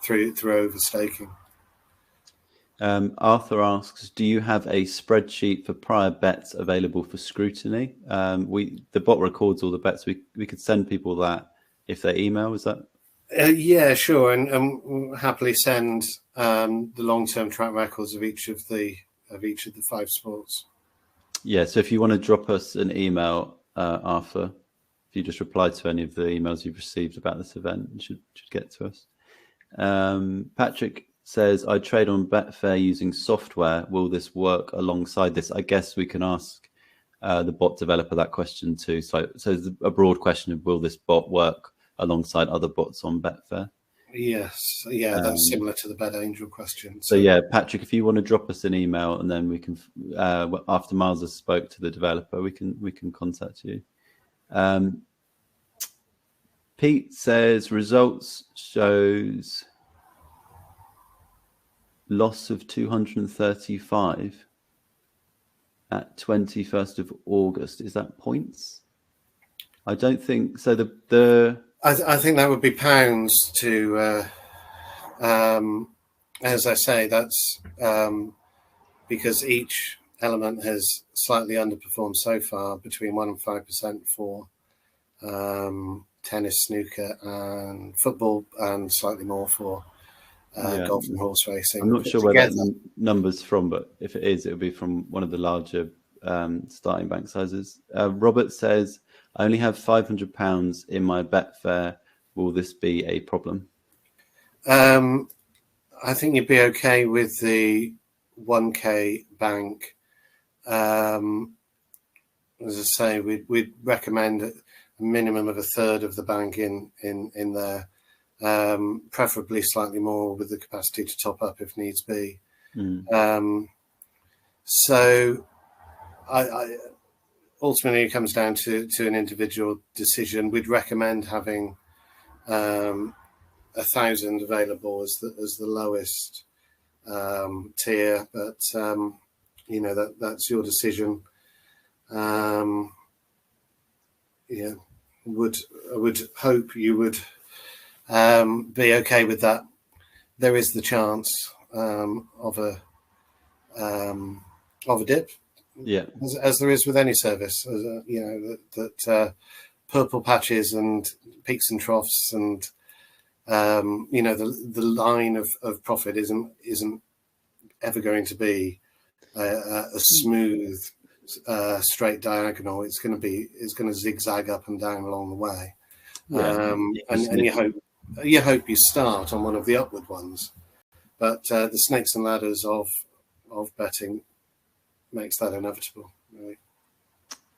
through overstaking. Arthur asks, do you have a spreadsheet for prior bets available for scrutiny? The bot records all the bets. We could send people that if they email. Is that? Yeah, sure, and we'll happily send the long-term track records of each of the 5 sports. Yeah, so if you want to drop us an email, Arthur, if you just reply to any of the emails you've received about this event, it should get to us. Patrick says, I trade on Betfair using software. Will this work alongside this? I guess we can ask the bot developer that question too. So it's a broad question of, will this bot work alongside other bots on Betfair? Yes. Yeah, that's similar to the BetAngel question. So Patrick, if you want to drop us an email, and then we can, after Miles has spoke to the developer, we can contact you. Pete says, results shows loss of 235 at 21st of August. Is that points? I don't think so. I think that would be pounds to, as I say, that's because each element has slightly underperformed so far, between 1% and 5% for tennis, snooker, and football, and slightly more for golf and horse racing. I'm not sure where that number's from, but if it is, it'll be from one of the larger starting bank sizes. Robert says, I only have £500 in my Betfair. Will this be a problem? I think you'd be okay with the 1K bank. As I say, we'd recommend a minimum of a third of the bank in there, preferably slightly more with the capacity to top up if needs be. So I ultimately it comes down to an individual decision. We'd recommend having 1,000 available as the lowest tier, but that's your decision. I would hope you would be okay with that. There is the chance of a dip, as there is with any service. That purple patches and peaks and troughs, and the line of profit isn't ever going to be a smooth straight diagonal. It's going to zigzag up and down along the way. And you hope you start on one of the upward ones, but the snakes and ladders of betting makes that inevitable, really.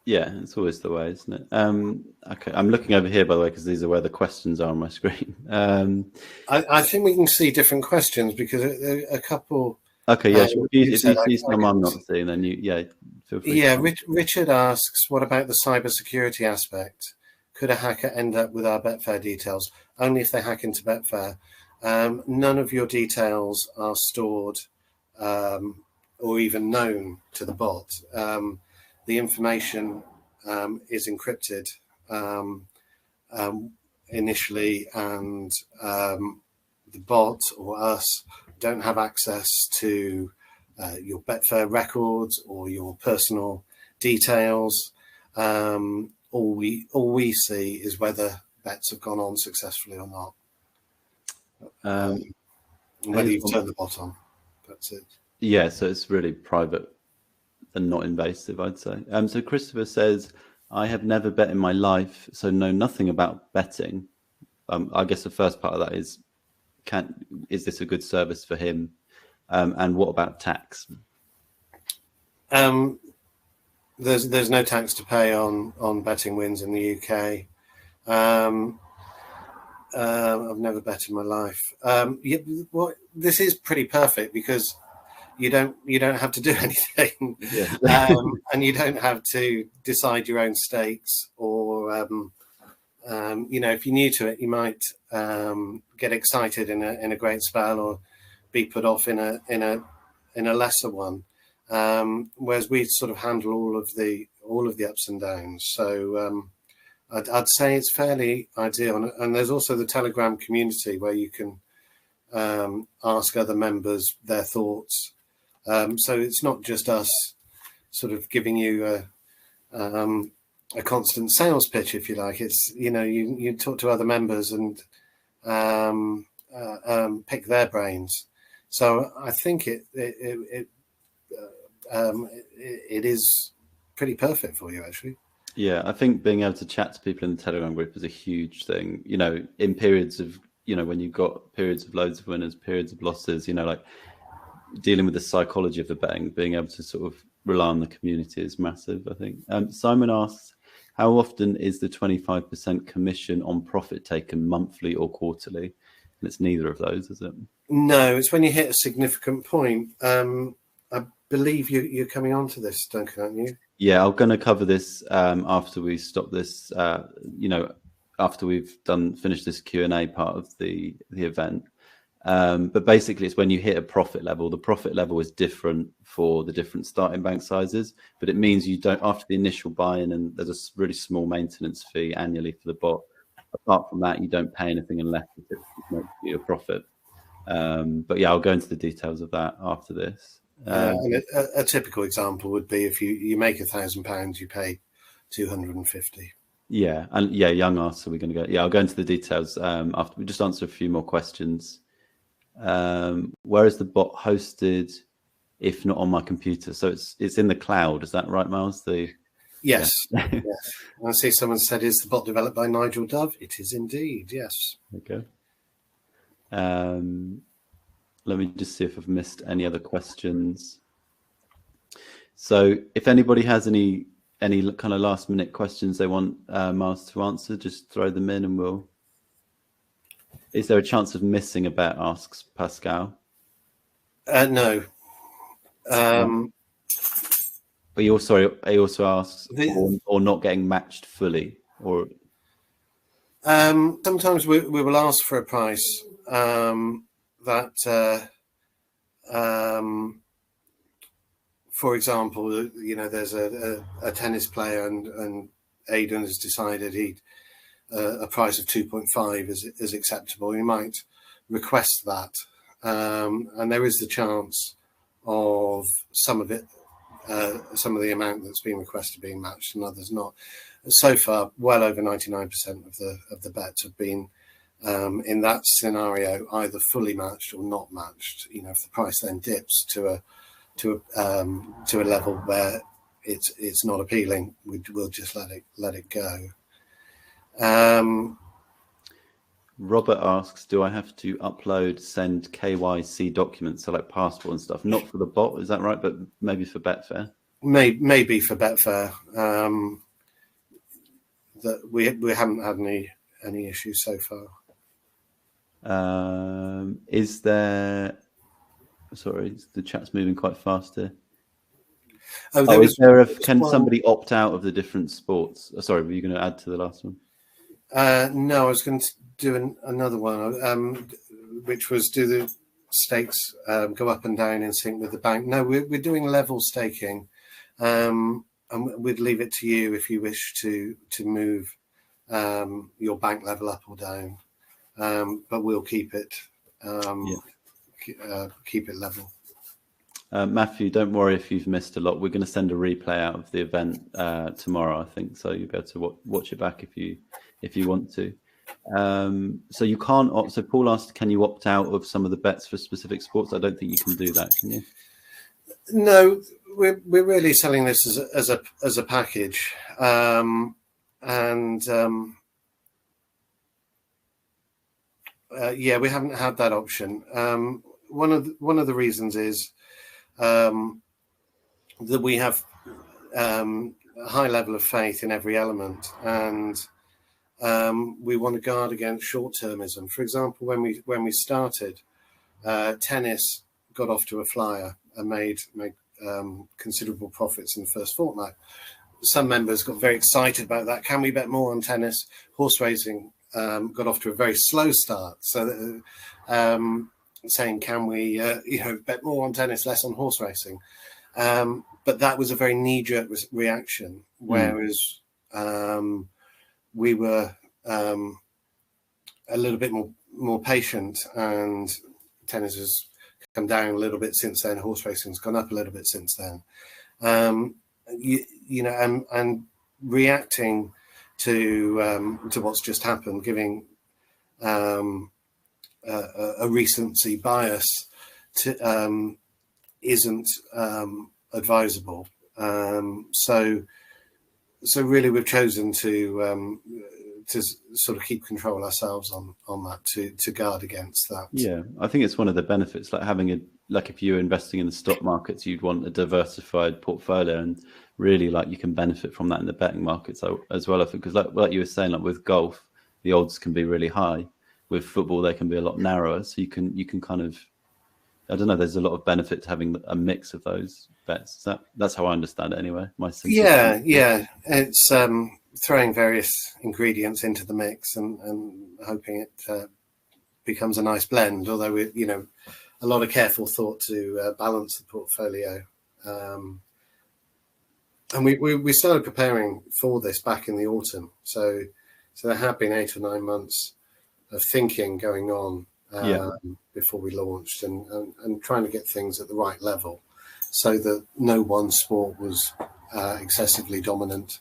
Yeah, it's always the way, isn't it? Okay, I'm looking over here, by the way, because these are where the questions are on my screen. I think we can see different questions because a couple. Okay, yeah. If you see some I'm not seeing, then feel free. Yeah, Richard asks, what about the cybersecurity aspect? Could a hacker end up with our Betfair details? Only if they hack into Betfair. None of your details are stored or even known to the bot. The information is encrypted initially, and the bot or us don't have access to your Betfair records or your personal details. All we see is whether bets have gone on successfully or not, whether you've turned the bot on. That's it. Yeah, so it's really private and not invasive, I'd say. So Christopher says, I have never bet in my life, so know nothing about betting. I guess the first part of that is this a good service for him? And what about tax? There's no tax to pay on betting wins in the UK. I've never bet in my life. This is pretty perfect because you don't have to do anything, and you don't have to decide your own stakes, or if you're new to it, you might get excited in a great spell or be put off in a lesser one. Whereas we sort of handle all of the ups and downs. So I'd say it's fairly ideal. And there's also the Telegram community where you can ask other members their thoughts. So it's not just us sort of giving you a constant sales pitch, if you like. It's you talk to other members and pick their brains. So I think it is pretty perfect for you, actually. Yeah, I think being able to chat to people in the Telegram group is a huge thing. In periods of when you've got periods of loads of winners, periods of losses, like dealing with the psychology of the betting, being able to sort of rely on the community is massive, I think. Simon asks, how often is the 25% commission on profit taken, monthly or quarterly? And it's neither of those, is it? No, it's when you hit a significant point. I believe you're coming on to this, Duncan, aren't you? Yeah, I'm going to cover this after we stop this, after we've finished this Q&A part of the event. But basically, it's when you hit a profit level. The profit level is different for the different starting bank sizes, but it means you don't, after the initial buy-in, and there's a really small maintenance fee annually for the bot. Apart from that, you don't pay anything unless it makes you a profit. But yeah, I'll go into the details of that after this. And a typical example would be if you make £1,000, you pay 250. Yeah, and young asked, so we're going to go. Yeah, I'll go into the details after we just answer a few more questions. Where is the bot hosted, if not on my computer? So it's in the cloud. Is that right, Miles? Yes. Yes. I see someone said, is the bot developed by Nigel Dove? It is indeed, yes. Okay. Let me just see if I've missed any other questions. So if anybody has any kind of last minute questions they want Miles to answer, just throw them in and we'll. Is there a chance of missing a bet? Asks Pascal. No. But he also asks or not getting matched fully, or sometimes we will ask for a price that, for example, there's a tennis player and Aidan has decided he'd a price of 2.5 is acceptable. You might request that, and there is the chance of some of the amount that's been requested being matched and others not. So far, well over 99% of the bets have been in that scenario either fully matched or not matched. If the price then dips to a level where it's not appealing, we'll just let it go. Robert asks, do I have to send KYC documents, so like passport and stuff? Not for the bot, is that right? But maybe for Betfair? Maybe for Betfair. That we haven't had any issues so far. Is there? Sorry, the chat's moving quite fast here. Can somebody opt out of the different sports? Sorry, were you going to add to the last one? No, I was going to do another one, which was do the stakes go up and down in sync with the bank? No, we're doing level staking, and we'd leave it to you if you wish to move your bank level up or down, but we'll keep it level. Matthew, don't worry if you've missed a lot. We're going to send a replay out of the event tomorrow, I think, so you'll be able to watch it back if you want to. So you can't opt. So Paul asked, can you opt out of some of the bets for specific sports? I don't think you can do that, can you? No, we're really selling this as a package, we haven't had that option. One of the reasons is that we have a high level of faith in every element, and we want to guard against short-termism. For example, when we started, tennis got off to a flyer and made considerable profits in the first fortnight. Some members got very excited about that. Can we bet more on tennis? Horse racing got off to a very slow start. So saying, can we bet more on tennis, less on horse racing? But that was a very knee-jerk reaction, whereas we were a little bit more patient, and tennis has come down a little bit since then. Horse racing's gone up a little bit since then. And reacting to what's just happened, giving a recency bias isn't advisable. So really, we've chosen to sort of keep control ourselves on that to guard against that. Yeah, I think it's one of the benefits, like having if you're investing in the stock markets, you'd want a diversified portfolio, and really you can benefit from that in the betting markets as well. I think, because like you were saying, with golf, the odds can be really high. With football, they can be a lot narrower. So you can kind of, I don't know, there's a lot of benefit to having a mix of those bets. That's how I understand it anyway. Yeah. It's throwing various ingredients into the mix and hoping it becomes a nice blend. Although a lot of careful thought to balance the portfolio. And we started preparing for this back in the autumn. So there have been 8 or 9 months of thinking going on before we launched, and trying to get things at the right level, so that no one sport was excessively dominant,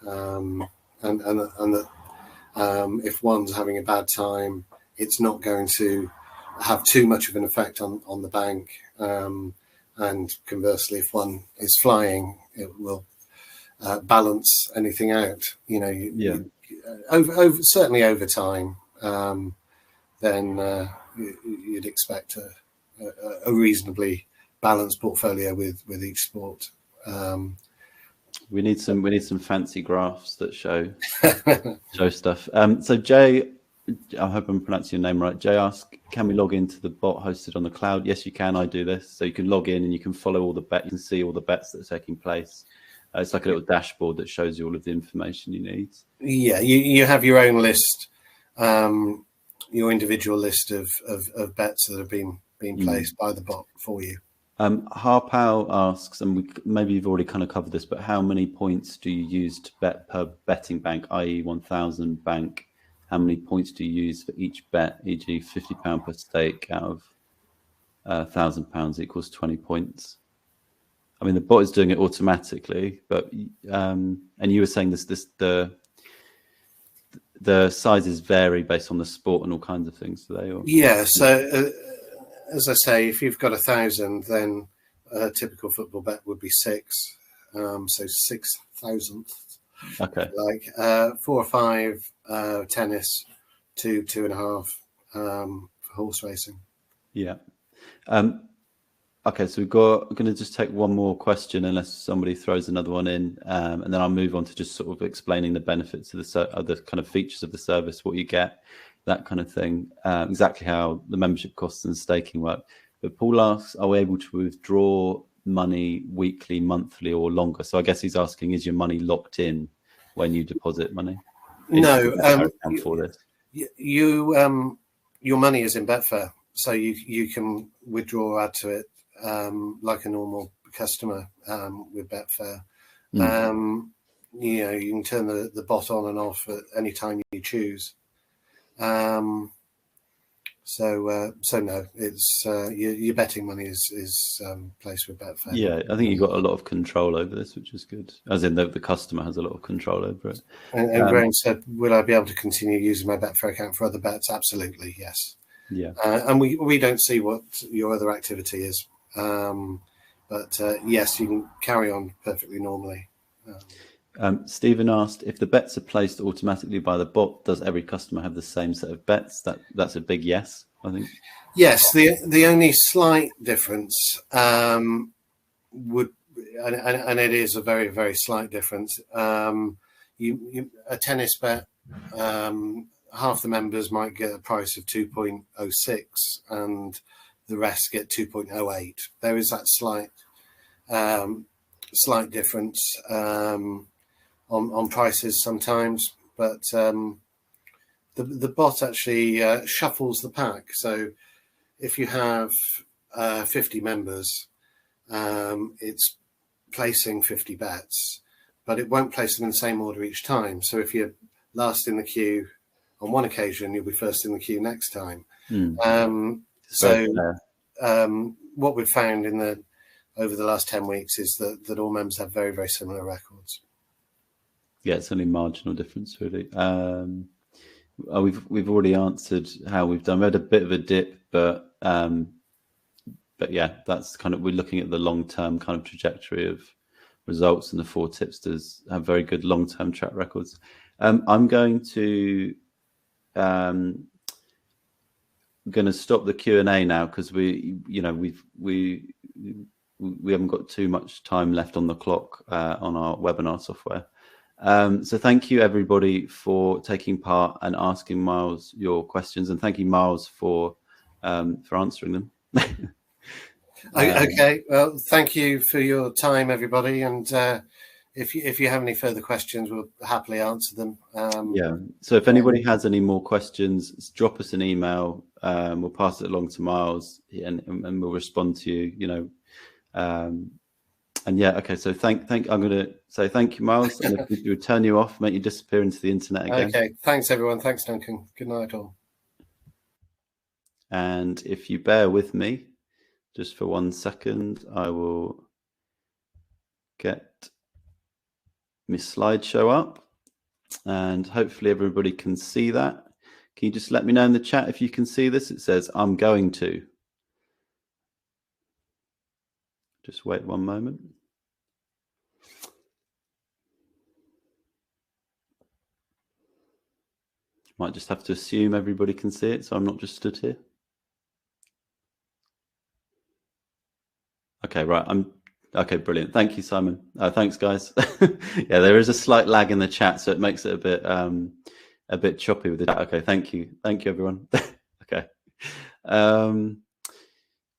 and that if one's having a bad time, it's not going to have too much of an effect on the bank, and conversely, if one is flying, it will balance anything out. Certainly over time, then you'd expect a reasonably balanced portfolio with each sport. We need some fancy graphs that show stuff. So Jay, I hope I'm pronouncing your name right. Jay asked, can we log into the bot hosted on the cloud? Yes, you can. I do this. So you can log in and you can follow all the bets. You can see all the bets that are taking place. It's like a little dashboard that shows you all of the information you need. Yeah, you have your own list, your individual list of bets that have been placed by the bot for you. Harpal asks, and maybe you've already kind of covered this, but how many points do you use to bet per betting bank, i.e. 1,000 bank? How many points do you use for each bet, e.g. £50 per stake out of £1,000 equals 20 points? I mean, the bot is doing it automatically, but and you were saying the sizes vary based on the sport and all kinds of things today. Yeah, so as I say, if you've got 1,000, then a typical football bet would be 6, so 6,000. Okay. Like 4 or 5 tennis, 2.5 for horse racing. Yeah. Okay, so I'm going to just take one more question unless somebody throws another one in, and then I'll move on to just sort of explaining the benefits of the kind of features of the service, what you get, that kind of thing, exactly how the membership costs and staking work. But Paul asks, are we able to withdraw money weekly, monthly, or longer? So I guess he's asking, is your money locked in when you deposit money? No, for this. Your money is in Betfair, so you can withdraw, add to it like a normal customer with Betfair. You can turn the bot on and off at any time you choose. So no, it's your betting money is placed with Betfair. Yeah, I think you've got a lot of control over this, which is good. As in the customer has a lot of control over it. And Graham said, will I be able to continue using my Betfair account for other bets? Absolutely, yes. Yeah. And we don't see what your other activity is. But yes, you can carry on perfectly normally. Stephen asked, if the bets are placed automatically by the bot, does every customer have the same set of bets? That's a big yes, I think. Yes, the only slight difference would, and it is a very, very slight difference. You a tennis bet, half the members might get a price of 2.06 and the rest get 2.08. There is that slight difference on prices sometimes, but the bot actually shuffles the pack. So if you have 50 members, it's placing 50 bets, but it won't place them in the same order each time. So if you're last in the queue on one occasion, you'll be first in the queue next time. What we've found over the last 10 weeks is that all members have very, very similar records. Yeah, it's only marginal difference, really. We've already answered how we've done. We had a bit of a dip, but yeah, that's kind of, we're looking at the long-term kind of trajectory of results, and the 4 tipsters have very good long-term track records. I'm going to stop the Q&A now because we haven't got too much time left on the clock on our webinar software. So thank you everybody for taking part and asking Miles your questions, and thank you Miles for answering them. Okay, well, thank you for your time, everybody, and if you have any further questions, we'll happily answer them. Yeah, so if anybody has any more questions, drop us an email. We'll pass it along to Miles, and we'll respond to you. And yeah, okay. So I'm going to say thank you, Miles, and if we turn you off, make you disappear into the internet again. Okay, thanks everyone. Thanks, Duncan. Good night, all. And if you bear with me, just for 1 second, I will get my slideshow up, and hopefully everybody can see that. Can you just let me know in the chat if you can see this? It says I'm going to. Just wait 1 moment. Might just have to assume everybody can see it, so I'm not just stood here. Okay, right. Okay, brilliant. Thank you, Simon. Thanks, guys. Yeah, there is a slight lag in the chat, so it makes it a bit choppy with the chat. Okay, thank you, everyone. Okay,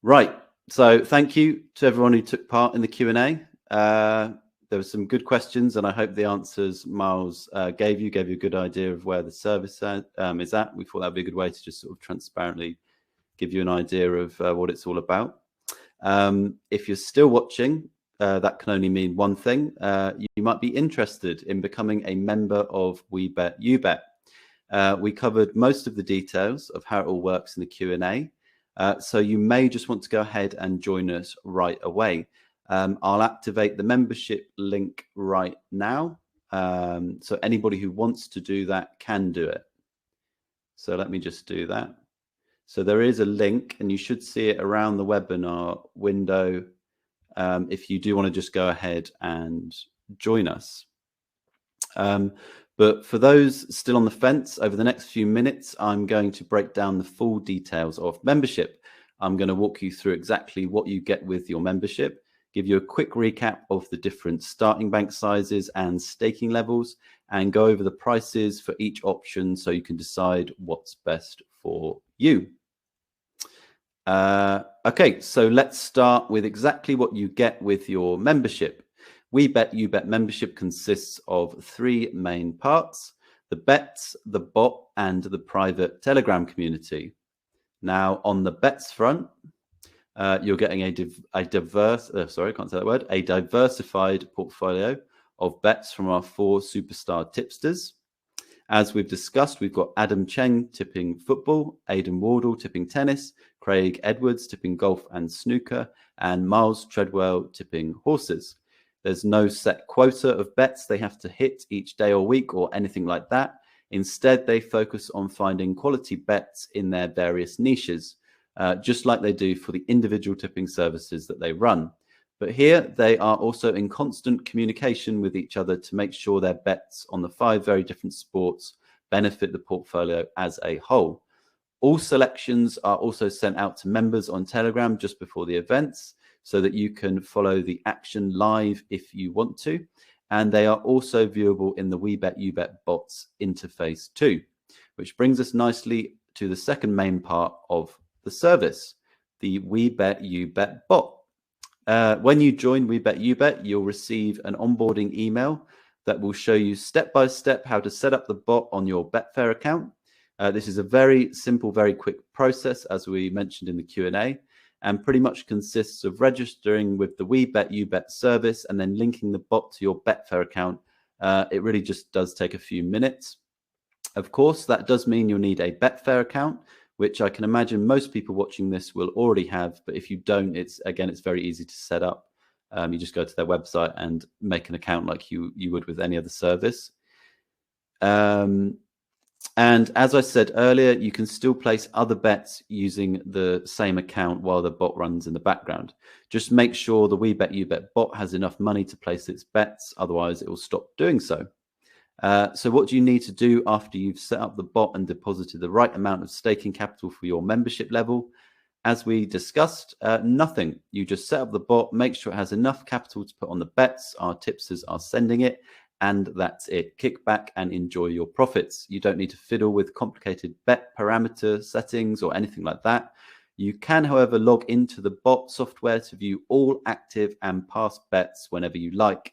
right. So thank you to everyone who took part in the Q&A. There were some good questions, and I hope the answers Miles gave you a good idea of where the service is at. We thought that'd be a good way to just sort of transparently give you an idea of what it's all about. If you're still watching, that can only mean one thing. You might be interested in becoming a member of We Bet You Bet. We covered most of the details of how it all works in the Q&A. So you may just want to go ahead and join us right away. I'll activate the membership link right now. So anybody who wants to do that can do it. So let me just do that. So there is a link, and you should see it around the webinar window if you do want to just go ahead and join us. But for those still on the fence, over the next few minutes, I'm going to break down the full details of membership. I'm going to walk you through exactly what you get with your membership, give you a quick recap of the different starting bank sizes and staking levels, and go over the prices for each option so you can decide what's best for you. Okay, so let's start with exactly what you get with your membership. We Bet You Bet membership consists of three main parts: the bets, the bot, and the private Telegram community. Now, on the bets front, you're getting a diversified portfolio of bets from our 4 superstar tipsters. As we've discussed, we've got Adam Cheng tipping football, Aidan Wardle tipping tennis, Craig Edwards tipping golf and snooker, and Miles Treadwell tipping horses. There's no set quota of bets they have to hit each day or week or anything like that. Instead, they focus on finding quality bets in their various niches, just like they do for the individual tipping services that they run. But here, they are also in constant communication with each other to make sure their bets on the 5 very different sports benefit the portfolio as a whole. All selections are also sent out to members on Telegram just before the events, so that you can follow the action live if you want to. And they are also viewable in the We Bet You Bet bots interface too, which brings us nicely to the second main part of the service, the We Bet You Bet bot. When you join We Bet You Bet, you'll receive an onboarding email that will show you step-by-step how to set up the bot on your Betfair account. This is a very simple, very quick process, as we mentioned in the Q&A, and pretty much consists of registering with the We Bet You Bet service and then linking the bot to your Betfair account. It really just does take a few minutes. Of course, that does mean you'll need a Betfair account, which I can imagine most people watching this will already have. But if you don't, it's very easy to set up. You just go to their website and make an account like you would with any other service. And as I said earlier, you can still place other bets using the same account while the bot runs in the background. Just make sure the We Bet You Bet bot has enough money to place its bets, otherwise it will stop doing so. So what do you need to do after you've set up the bot and deposited the right amount of staking capital for your membership level? As we discussed, nothing. You just set up the bot, make sure it has enough capital to put on the bets our tipsters are sending it, and that's it. Kick back and enjoy your profits. You don't need to fiddle with complicated bet parameter settings or anything like that. You can, however, log into the bot software to view all active and past bets whenever you like.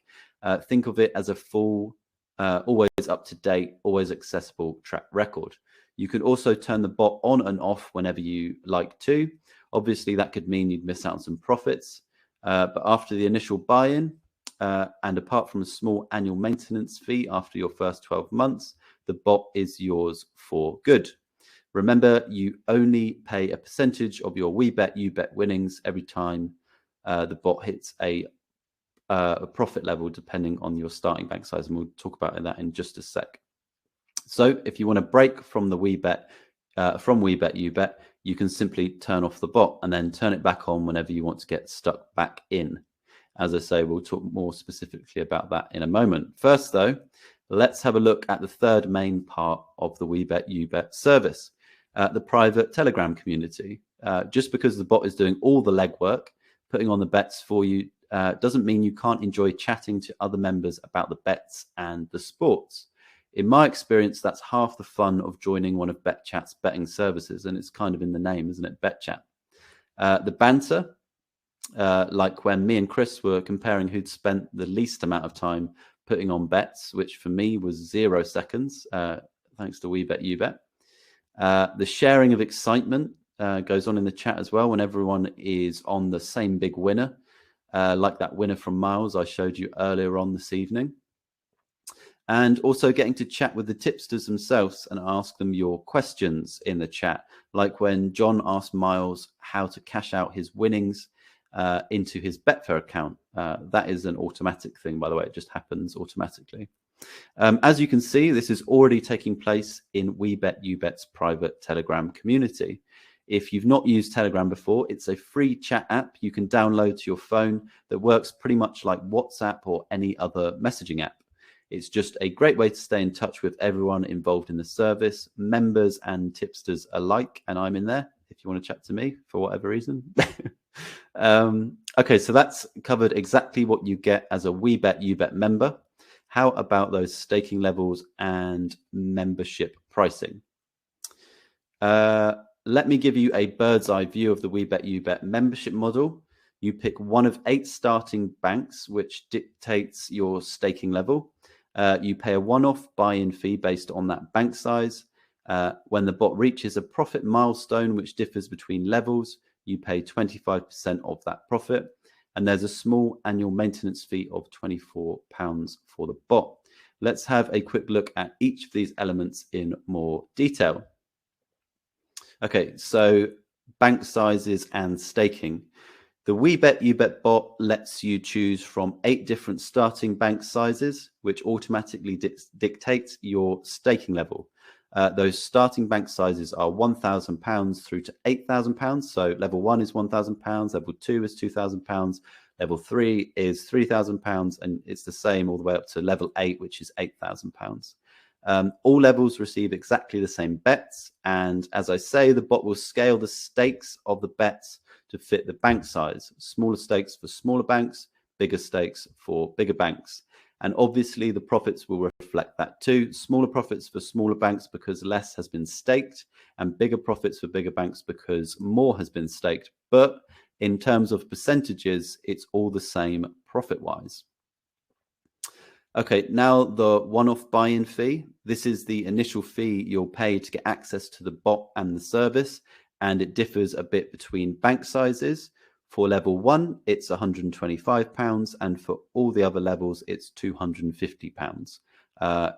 Think of it as a full, always up to date, always accessible track record. You can also turn the bot on and off whenever you like to. Obviously, that could mean you'd miss out on some profits. But after the initial buy-in, and apart from a small annual maintenance fee after your first 12 months, the bot is yours for good. Remember, you only pay a percentage of your We Bet You Bet winnings every time the bot hits a profit level, depending on your starting bank size. And we'll talk about that in just a sec. So if you want to break from the We Bet You Bet, you can simply turn off the bot and then turn it back on whenever you want to get stuck back in. As I say, we'll talk more specifically about that in a moment. First, though, let's have a look at the third main part of the We Bet You Bet service, the private Telegram community. Just because the bot is doing all the legwork, putting on the bets for you doesn't mean you can't enjoy chatting to other members about the bets and the sports. In my experience, that's half the fun of joining one of BetChat's betting services, and it's kind of in the name, isn't it? BetChat. The banter, like when me and Chris were comparing who'd spent the least amount of time putting on bets, which for me was 0 seconds, thanks to WeBetUBet. The sharing of excitement goes on in the chat as well when everyone is on the same big winner, like that winner from Miles I showed you earlier on this evening. And also getting to chat with the tipsters themselves and ask them your questions in the chat, like when John asked Miles how to cash out his winnings into his Betfair account. That is an automatic thing, by the way. It just happens automatically. As you can see, this is already taking place in WeBetUBet's private Telegram community. If you've not used Telegram before, it's a free chat app you can download to your phone that works pretty much like WhatsApp or any other messaging app. It's just a great way to stay in touch with everyone involved in the service, members and tipsters alike. And I'm in there if you want to chat to me for whatever reason. Okay, so that's covered exactly what you get as a WeBetUBet member. How about those staking levels and membership pricing? Let me give you a bird's eye view of the WeBetUBet membership model. You pick one of 8 starting banks, which dictates your staking level. You pay a one-off buy-in fee based on that bank size. When the bot reaches a profit milestone, which differs between levels, you pay 25% of that profit. And there's a small annual maintenance fee of £24 for the bot. Let's have a quick look at each of these elements in more detail. Okay, so bank sizes and staking. The WeBetUBet bot lets you choose from 8 different starting bank sizes, which automatically dictates your staking level. Those starting bank sizes are £1,000 through to £8,000. So level 1 is £1,000, level 2 is £2,000, level 3 is £3,000, and it's the same all the way up to level 8, which is £8,000. All levels receive exactly the same bets, and as I say, the bot will scale the stakes of the bets to fit the bank size. Smaller stakes for smaller banks, bigger stakes for bigger banks. And obviously the profits will reflect that too. Smaller profits for smaller banks because less has been staked, and bigger profits for bigger banks because more has been staked. But in terms of percentages, it's all the same profit-wise. Okay, now the one-off buy-in fee. This is the initial fee you'll pay to get access to the bot and the service, and it differs a bit between bank sizes. For level 1, it's £125, and for all the other levels, it's £250.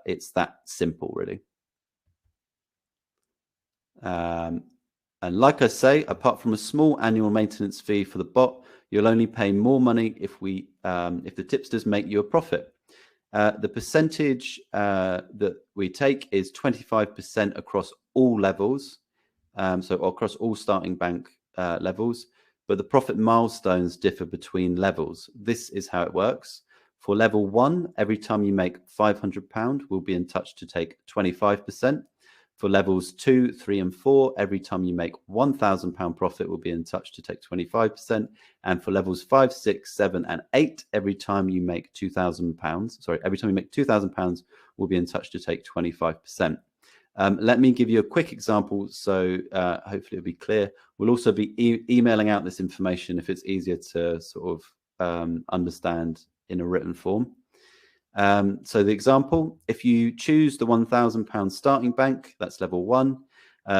It's that simple, really. And like I say, apart from a small annual maintenance fee for the bot, you'll only pay more money if the tipsters make you a profit. The percentage that we take is 25% across all levels, so across all starting bank levels, but the profit milestones differ between levels. This is how it works. For level 1, every time you make £500, we'll be in touch to take 25%. For levels 2, 3, and 4, every time you make £1,000 profit, we'll be in touch to take 25%. And for levels 5, 6, 7, and 8, every time you make £2,000, we'll be in touch to take 25%. Let me give you a quick example, so hopefully it'll be clear. We'll also be emailing out this information if it's easier to sort of understand in a written form. So the example, if you choose the £1,000 starting bank, that's level 1,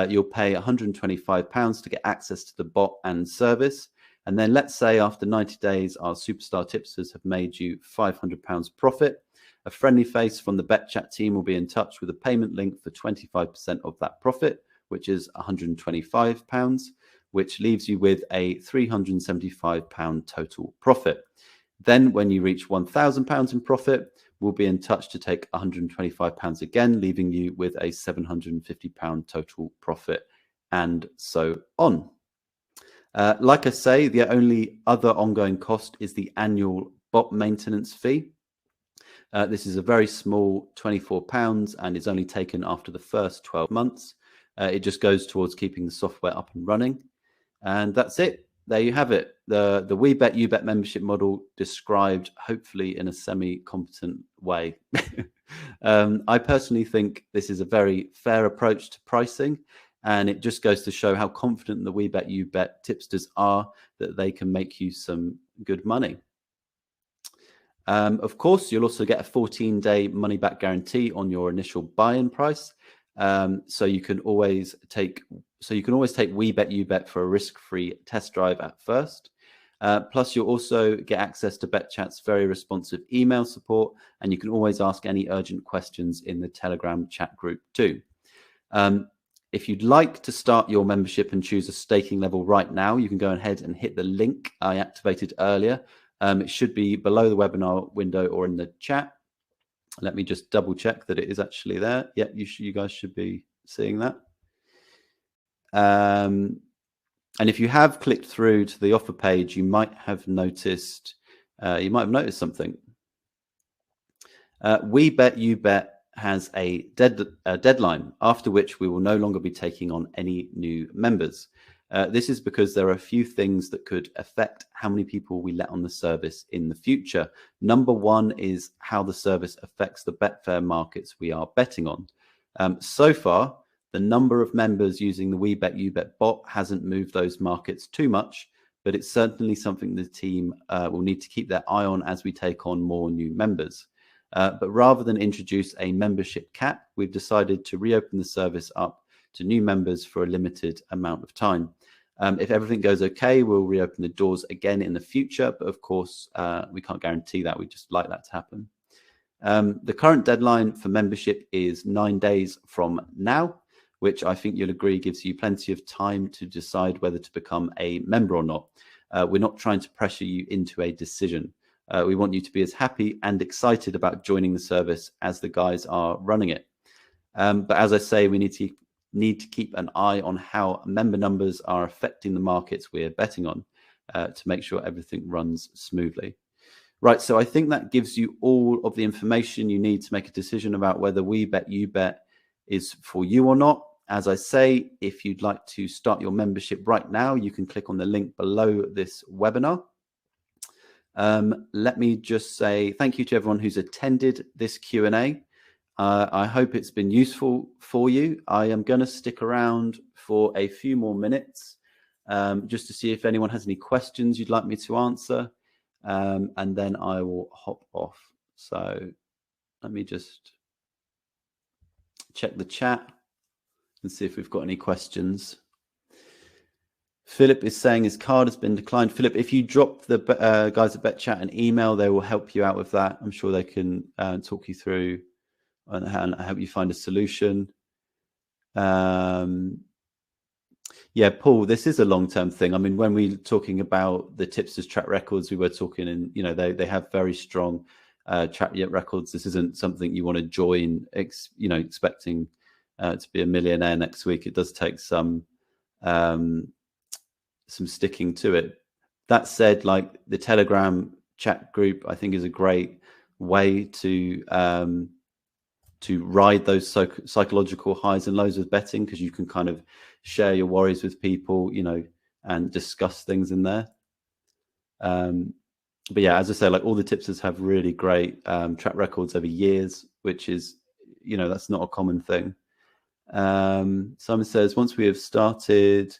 you'll pay £125 to get access to the bot and service. And then let's say after 90 days, our superstar tipsters have made you £500 profit. A friendly face from the BetChat team will be in touch with a payment link for 25% of that profit, which is £125, which leaves you with a £375 total profit. Then when you reach £1,000 in profit, we'll be in touch to take £125 again, leaving you with a £750 total profit, and so on. Like I say, the only other ongoing cost is the annual bot maintenance fee. This is a very small £24 and is only taken after the first 12 months. It just goes towards keeping the software up and running. And that's it. there you have it. The We Bet You Bet membership model described, hopefully in a semi-competent way. I personally think this is a very fair approach to pricing, and it just goes to show how confident the We Bet You Bet tipsters are that they can make you some good money. Of course, you'll also get a 14-day money-back guarantee on your initial buy-in price. So you can always take We Bet You Bet for a risk-free test drive at first. Plus, you'll also get access to BetChat's very responsive email support, and you can always ask any urgent questions in the Telegram chat group too. If you'd like to start your membership and choose a staking level right now, you can go ahead and hit the link I activated earlier. It should be below the webinar window or in the chat. Let me just double check that it is actually there. Yeah, you guys should be seeing that. And if you have clicked through to the offer page, you might have noticed something. We Bet You Bet has a deadline after which we will no longer be taking on any new members. This is because there are a few things that could affect how many people we let on the service in the future. Number one is how the service affects the Betfair markets we are betting on. So far, the number of members using the We Bet You Bet bot hasn't moved those markets too much, but it's certainly something the team will need to keep their eye on as we take on more new members. But rather than introduce a membership cap, we've decided to reopen the service up to new members for a limited amount of time. If everything goes okay, we'll reopen the doors again in the future. But of course, we can't guarantee that. We just like that to happen. The current deadline for membership is 9 days from now, which I think you'll agree gives you plenty of time to decide whether to become a member or not. We're not trying to pressure you into a decision. We want you to be as happy and excited about joining the service as the guys are running it. But as I say, we need to keep an eye on how member numbers are affecting the markets we're betting on to make sure everything runs smoothly. Right, so I think that gives you all of the information you need to make a decision about whether We Bet You Bet is for you or not. As I say, if you'd like to start your membership right now, you can click on the link below this webinar. Let me just say thank you to everyone who's attended this Q&A. I hope it's been useful for you. I am going to stick around for a few more minutes just to see if anyone has any questions you'd like me to answer, and then I will hop off. So let me just check the chat and see if we've got any questions. Philip is saying his card has been declined. Philip, if you drop the guys at BetChat an email, they will help you out with that. I'm sure they can talk you through and help you find a solution. Yeah, Paul, this is a long-term thing. I mean, when we were talking about the tipsters track records, we were talking, and they have very strong track records. This isn't something you want to join, expecting to be a millionaire next week. It does take some sticking to it. That said, like the Telegram chat group, I think is a great way to ride those psychological highs and lows of betting, because you can kind of share your worries with people, and discuss things in there. But yeah, as I say, like all the tipsters have really great track records over years, which is, that's not a common thing. Simon says, once we have started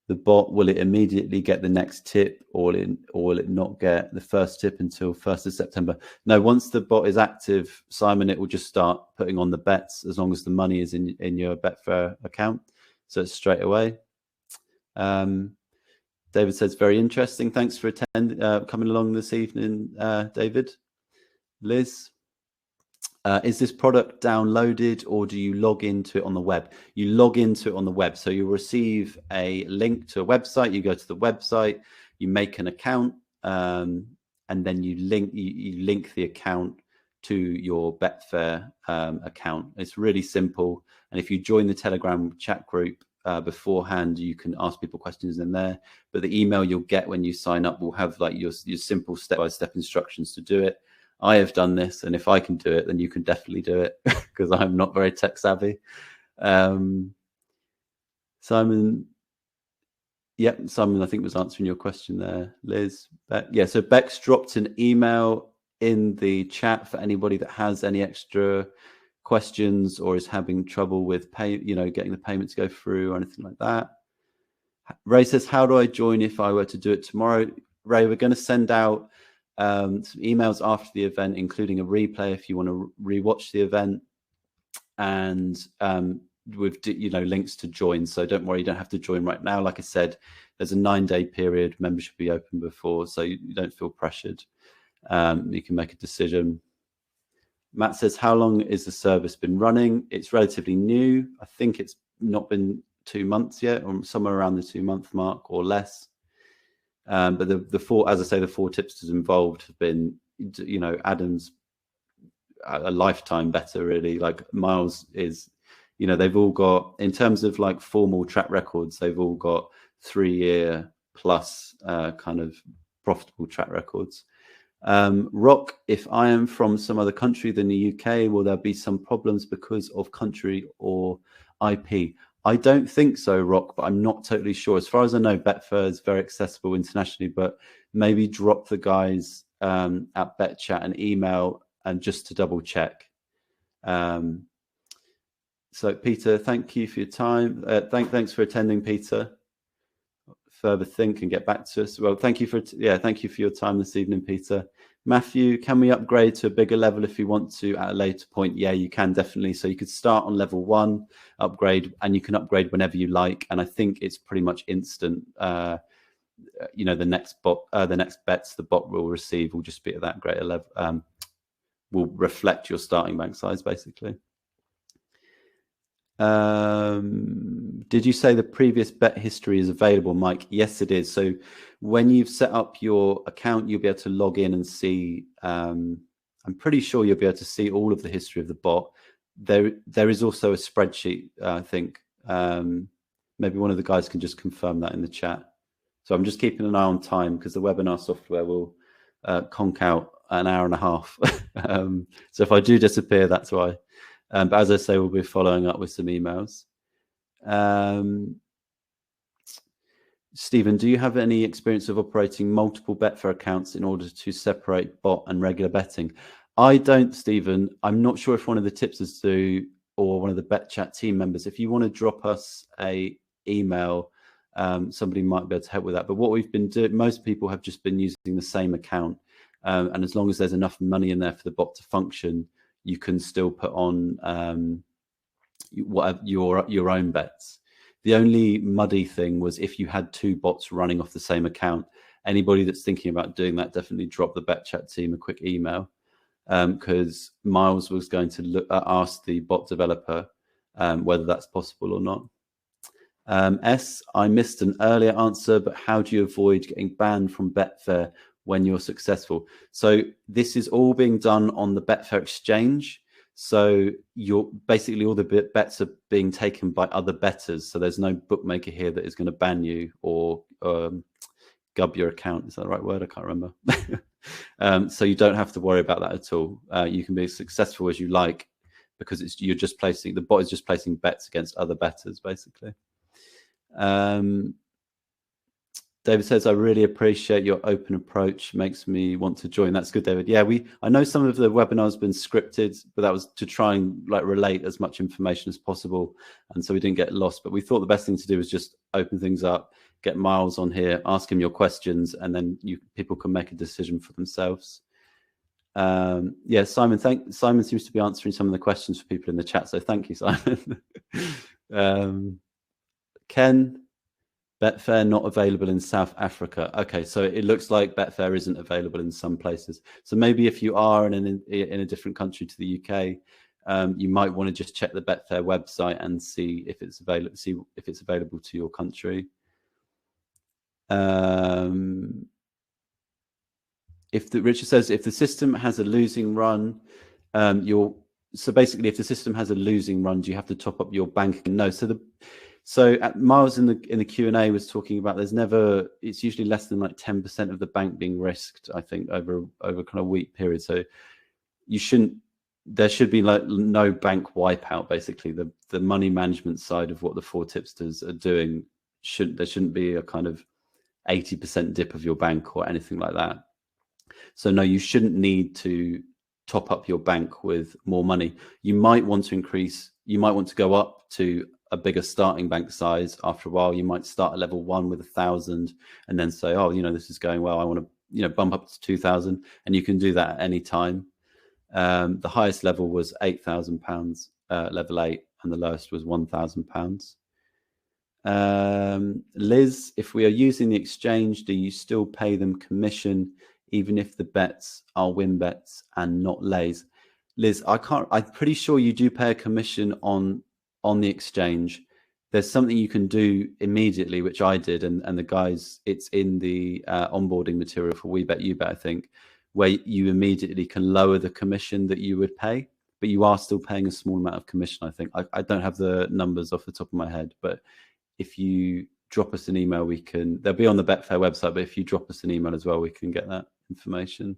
the bot, will it immediately get the next tip, or will it not get the first tip until 1st of September? No, once the bot is active, Simon, it will just start putting on the bets as long as the money is in your Betfair account. So it's straight away. David says, very interesting. Thanks for coming along this evening, David. Liz, is this product downloaded, or do you log into it on the web? You log into it on the web. So you'll receive a link to a website. You go to the website, you make an account, and then you link the account to your Betfair account. It's really simple. And if you join the Telegram chat group beforehand, you can ask people questions in there. But the email you'll get when you sign up will have like your simple step-by-step instructions to do it. I have done this, and if I can do it, then you can definitely do it, because I'm not very tech savvy. Simon Yep, Simon, I think was answering your question there. Liz, yeah. So Bex dropped an email in the chat for anybody that has any extra questions or is having trouble with getting the payment to go through or anything like that. Ray says, how do I join if I were to do it tomorrow? Ray, we're going to send out some emails after the event, including a replay if you want to rewatch the event, and with links to join. So don't worry, you don't have to join right now. Like I said, there's a 9-day period. Membership will be open before, so you don't feel pressured. You can make a decision. Matt says, how long is the service been running? It's relatively new. I think it's not been 2 months yet, or somewhere around the 2-month mark or less. But the four, as I say, the 4 tipsters involved have been, Adam's a lifetime better, really. Like Miles is, they've all got, in terms of like formal track records, they've all got 3-year plus kind of profitable track records. Rock, if I am from some other country than the UK, will there be some problems because of country or IP? I don't think so, Rock, but I'm not totally sure. As far as I know, Betfair is very accessible internationally, but maybe drop the guys at BetChat an email and just to double check. So Peter, thank you for your time. Thanks for attending, Peter. Further think and get back to us. Well, thank you for your time this evening, Peter. Matthew, can we upgrade to a bigger level if you want to at a later point? Yeah, you can definitely. So you could start on level 1, upgrade, and you can upgrade whenever you like. And I think it's pretty much instant. The next bets the bot will receive will just be at that greater level. Will reflect your starting bank size, basically. Did you say the previous bet history is available, Mike? Yes, it is. So when you've set up your account, you'll be able to log in and see. I'm pretty sure you'll be able to see all of the history of the bot. There is also a spreadsheet, I think. Maybe one of the guys can just confirm that in the chat. So I'm just keeping an eye on time because the webinar software will conk out an hour and a half. So if I do disappear, that's why. But as I say, we'll be following up with some emails. Stephen, do you have any experience of operating multiple Betfair accounts in order to separate bot and regular betting? I don't, Stephen. I'm not sure if one of the tipsters do or one of the BetChat team members. If you want to drop us a email, somebody might be able to help with that. But what we've been doing, most people have just been using the same account. And as long as there's enough money in there for the bot to function, you can still put on your own bets. The only muddy thing was if you had 2 bots running off the same account. Anybody that's thinking about doing that, definitely drop the BetChat team a quick email, because Miles was going to ask the bot developer whether that's possible or not. I missed an earlier answer, but how do you avoid getting banned from Betfair when you're successful? So this is all being done on the Betfair exchange. So you're basically, all the bets are being taken by other bettors. So there's no bookmaker here that is going to ban you or gub your account. Is that the right word? I can't remember. So you don't have to worry about that at all. You can be as successful as you like because the bot is just placing bets against other bettors, basically. David says, I really appreciate your open approach. Makes me want to join. That's good, David. Yeah, I know some of the webinars have been scripted, but that was to try and relate as much information as possible. And so we didn't get lost. But we thought the best thing to do was just open things up, get Miles on here, ask him your questions, and then people can make a decision for themselves. Yeah, Simon seems to be answering some of the questions for people in the chat. So thank you, Simon. Ken, Betfair not available in South Africa. Okay, so it looks like Betfair isn't available in some places. So maybe if you are in a different country to the UK, you might want to just check the Betfair website and see if it's available. See if it's available to your country. Richard says, if the system has a losing run, so basically, if the system has a losing run, do you have to top up your bank? No. So Miles in the Q&A was talking about it's usually less than 10% of the bank being risked, I think, over kind of week period. So there should be no bank wipeout, basically. The money management side of what the 4 tipsters are doing shouldn't be a kind of 80% dip of your bank or anything like that. So no, you shouldn't need to top up your bank with more money. You might want to go up to a bigger starting bank size after a while. You might start at level 1 with 1,000 and then say, oh, this is going well, I want to bump up to 2,000, and you can do that at any time. The highest level was £8,000, level 8, and the lowest was £1,000. Liz, if we are using the exchange, do you still pay them commission even if the bets are win bets and not lays? Liz, I'm pretty sure you do pay a commission on the exchange. There's something you can do immediately, which I did, and the guys, it's in the onboarding material for We Bet You Bet, I think, where you immediately can lower the commission that you would pay, but you are still paying a small amount of commission, I think. I don't have the numbers off the top of my head, but if you drop us an email, they'll be on the Betfair website, but if you drop us an email as well, we can get that information.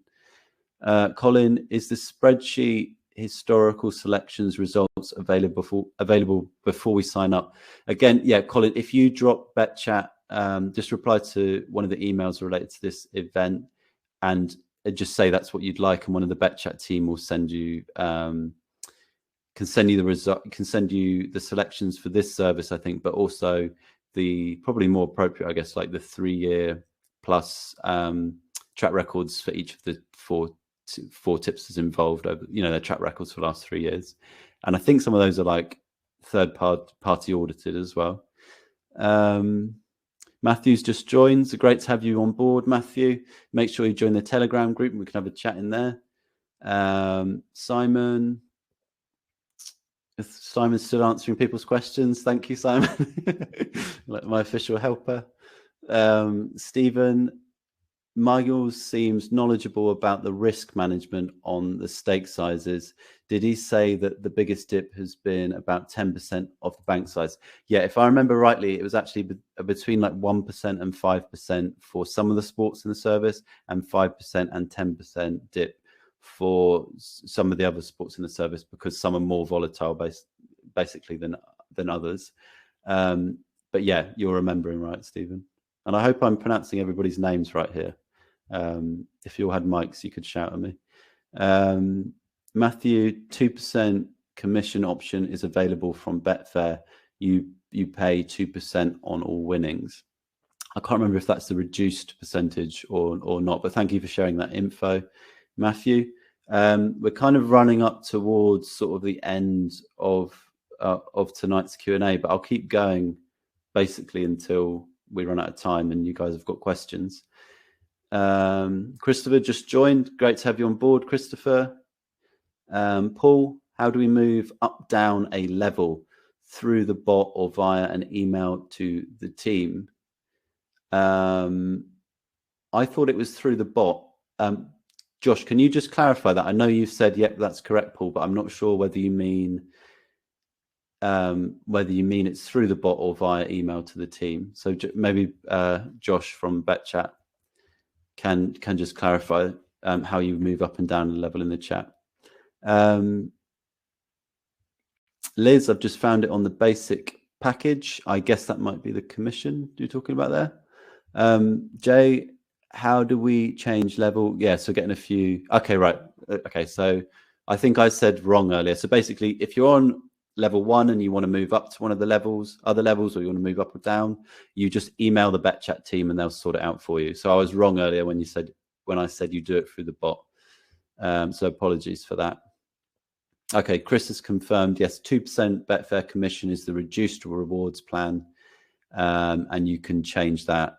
Colin, is the spreadsheet historical selections results available before we sign up? Again, yeah, Colin, if you drop BetChat, just reply to one of the emails related to this event and just say that's what you'd like, and one of the BetChat team will send you can send you the result, can send you the selections for this service, I think, but also the probably more appropriate, I guess, like the 3-year plus track records for each of the four tipsters involved over, their track records for the last 3 years. And I think some of those are like third party audited as well. Matthew's just joined. So great to have you on board, Matthew. Make sure you join the Telegram group and we can have a chat in there. Simon's still answering people's questions. Thank you, Simon. Like my official helper. Stephen, Michaels seems knowledgeable about the risk management on the stake sizes. Did he say that the biggest dip has been about 10% of the bank size? Yeah, if I remember rightly, it was actually between like 1% and 5% for some of the sports in the service, and 5% and 10% dip for some of the other sports in the service, because some are more volatile basically than others. But yeah, you're remembering right, Stephen. And I hope I'm pronouncing everybody's names right here. If you all had mics, you could shout at me. Matthew, 2% commission option is available from Betfair. You pay 2% on all winnings. I can't remember if that's the reduced percentage or not, but thank you for sharing that info, Matthew. We're kind of running up towards sort of the end of tonight's Q&A, but I'll keep going basically until we run out of time and you guys have got questions. Christopher just joined. Great to have you on board, Christopher. Paul, how do we move up, down a level through the bot or via an email to the team? I thought it was through the bot. Josh, can you just clarify that? I know you said, yep, that's correct, Paul, but I'm not sure whether you mean it's through the bot or via email to the team. So maybe Josh from BetChat can just clarify how you move up and down a level in the chat. Liz, I've just found it on the basic package. I guess that might be the commission you're talking about there. Jay, how do we change level? Yeah, so getting a few. Okay, right. Okay, so I think I said wrong earlier. So basically, if you're on level 1 and you want to move up to one of the other levels, or you want to move up or down, you just email the BetChat team and they'll sort it out for you. So I was wrong earlier when I said you do it through the bot. So apologies for that. Okay, Chris has confirmed, yes, 2% Betfair commission is the reduced rewards plan. And you can change that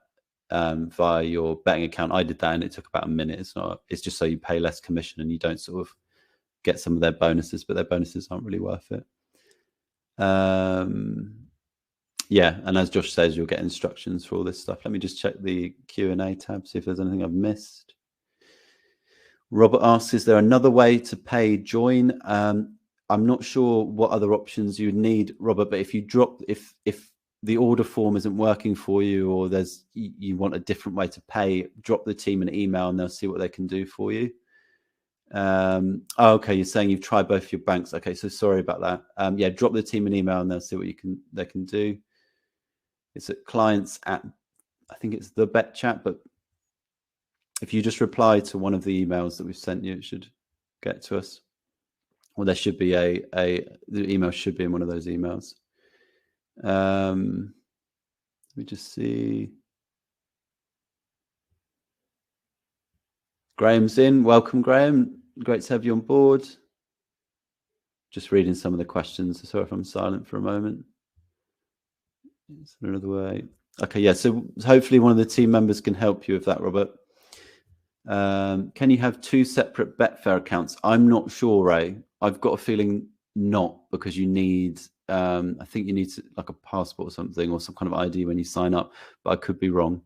via your betting account. I did that and it took about a minute. It's just so you pay less commission and you don't sort of get some of their bonuses, but their bonuses aren't really worth it. Yeah, and as Josh says, you'll get instructions for all this stuff. Let me just check the Q&A tab, see if there's anything I've missed. Robert asks, is there another way to pay join? I'm not sure what other options you need, Robert, but if you drop, if the order form isn't working for you, or you want a different way to pay, drop the team an email and they'll see what they can do for you. Okay, you're saying you've tried both your banks. Okay, so sorry about that. Yeah, drop the team an email and they'll see what they can do. It's at clients at, I think it's the Bet Chat, but if you just reply to one of the emails that we've sent you, it should get to us. Well, there should be the email should be in one of those emails. Let me just see. Graham's in. Welcome, Graham. Great to have you on board. Just reading some of the questions. Sorry if I'm silent for a moment. Is there another way? Okay, yeah. So hopefully one of the team members can help you with that, Robert. Can you have two separate Betfair accounts? I'm not sure, Ray. I've got a feeling not, because you need, I think you need like a passport or something, or some kind of ID when you sign up, but I could be wrong.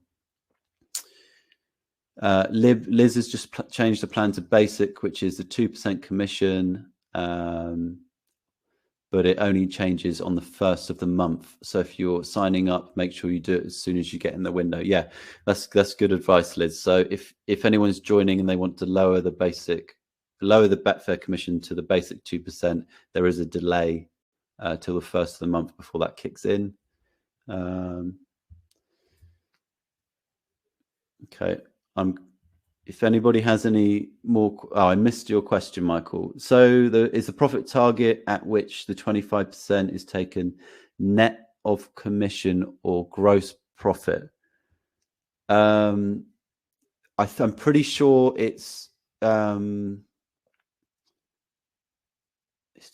Liz has just changed the plan to basic, which is the 2% commission, but it only changes on the first of the month. So if you're signing up, make sure you do it as soon as you get in the window. Yeah, that's good advice, Liz. So if anyone's joining and they want to lower the Betfair commission to the basic 2%, there is a delay till the first of the month before that kicks in. Okay. If anybody has any more, I missed your question, Michael. So is the profit target at which the 25% is taken net of commission or gross profit? I'm pretty sure it's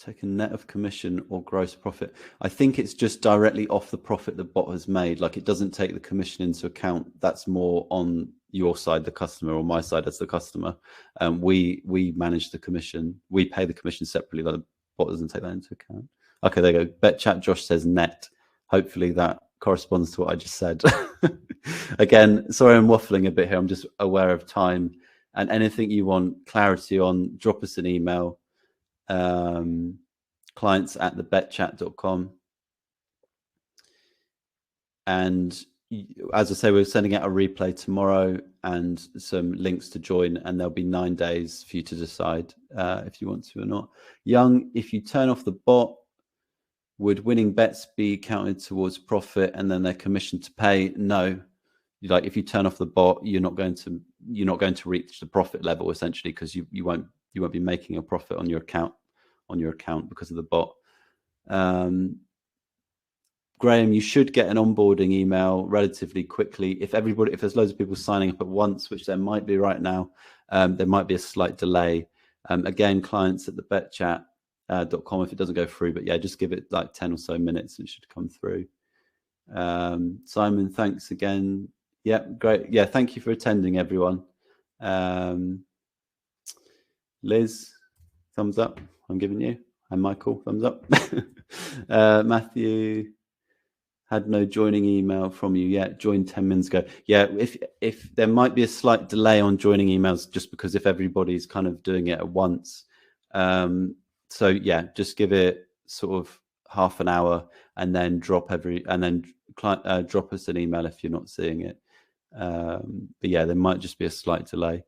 taken net of commission or gross profit. I think it's just directly off the profit the bot has made. Like, it doesn't take the commission into account. That's more on your side, the customer, or my side as the customer. We manage the commission. We pay the commission separately. The bot doesn't take that into account. Okay, there you go. Bet Chat Josh says net. Hopefully that corresponds to what I just said. Again, sorry I'm waffling a bit here. I'm just aware of time. And anything you want clarity on, drop us an email. clients@thebetchat.com, and as I say, we're sending out a replay tomorrow and some links to join, and there'll be 9 days for you to decide if you want to or not. Young, if you turn off the bot, would winning bets be counted towards profit and then their commission to pay? No. Like, if you turn off the bot, you're not going to reach the profit level, essentially, because you won't be making a profit on your account because of the bot. Graham, you should get an onboarding email relatively quickly. If there's loads of people signing up at once, which there might be right now, there might be a slight delay. Again, clients@thebetchat.com if it doesn't go through, but yeah, just give it like 10 or so minutes and it should come through. Simon, thanks again. Yeah, great. Yeah, thank you for attending, everyone. Liz, thumbs up. I'm giving you. And Michael, thumbs up. Matthew, had no joining email from you yet. Joined 10 minutes ago. Yeah, if there might be a slight delay on joining emails, just because if everybody's kind of doing it at once. So yeah, just give it sort of half an hour and then drop us an email if you're not seeing it. But yeah, there might just be a slight delay.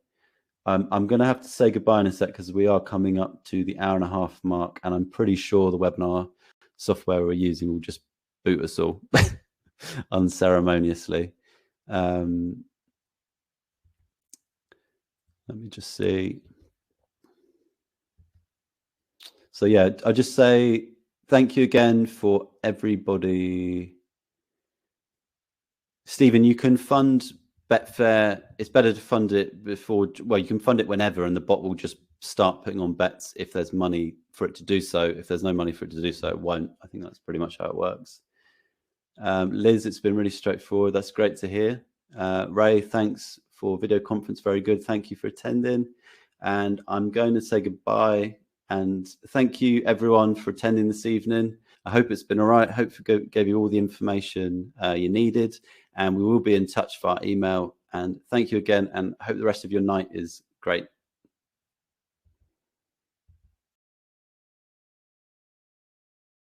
I'm going to have to say goodbye in a sec because we are coming up to the hour-and-a-half mark, and I'm pretty sure the webinar software we're using will just boot us all unceremoniously. Let me just see. So yeah, I just say thank you again for everybody. Stephen, you can fund Betfair. It's better to fund it before. Well, you can fund it whenever, and the bot will just start putting on bets if there's money for it to do so. If there's no money for it to do so, it won't. I think that's pretty much how it works. Liz, it's been really straightforward. That's great to hear. Ray, thanks for video conference. Very good. Thank you for attending. And I'm going to say goodbye. And thank you, everyone, for attending this evening. I hope it's been all right. I hope it gave you all the information you needed. And we will be in touch via email. And thank you again. And I hope the rest of your night is great.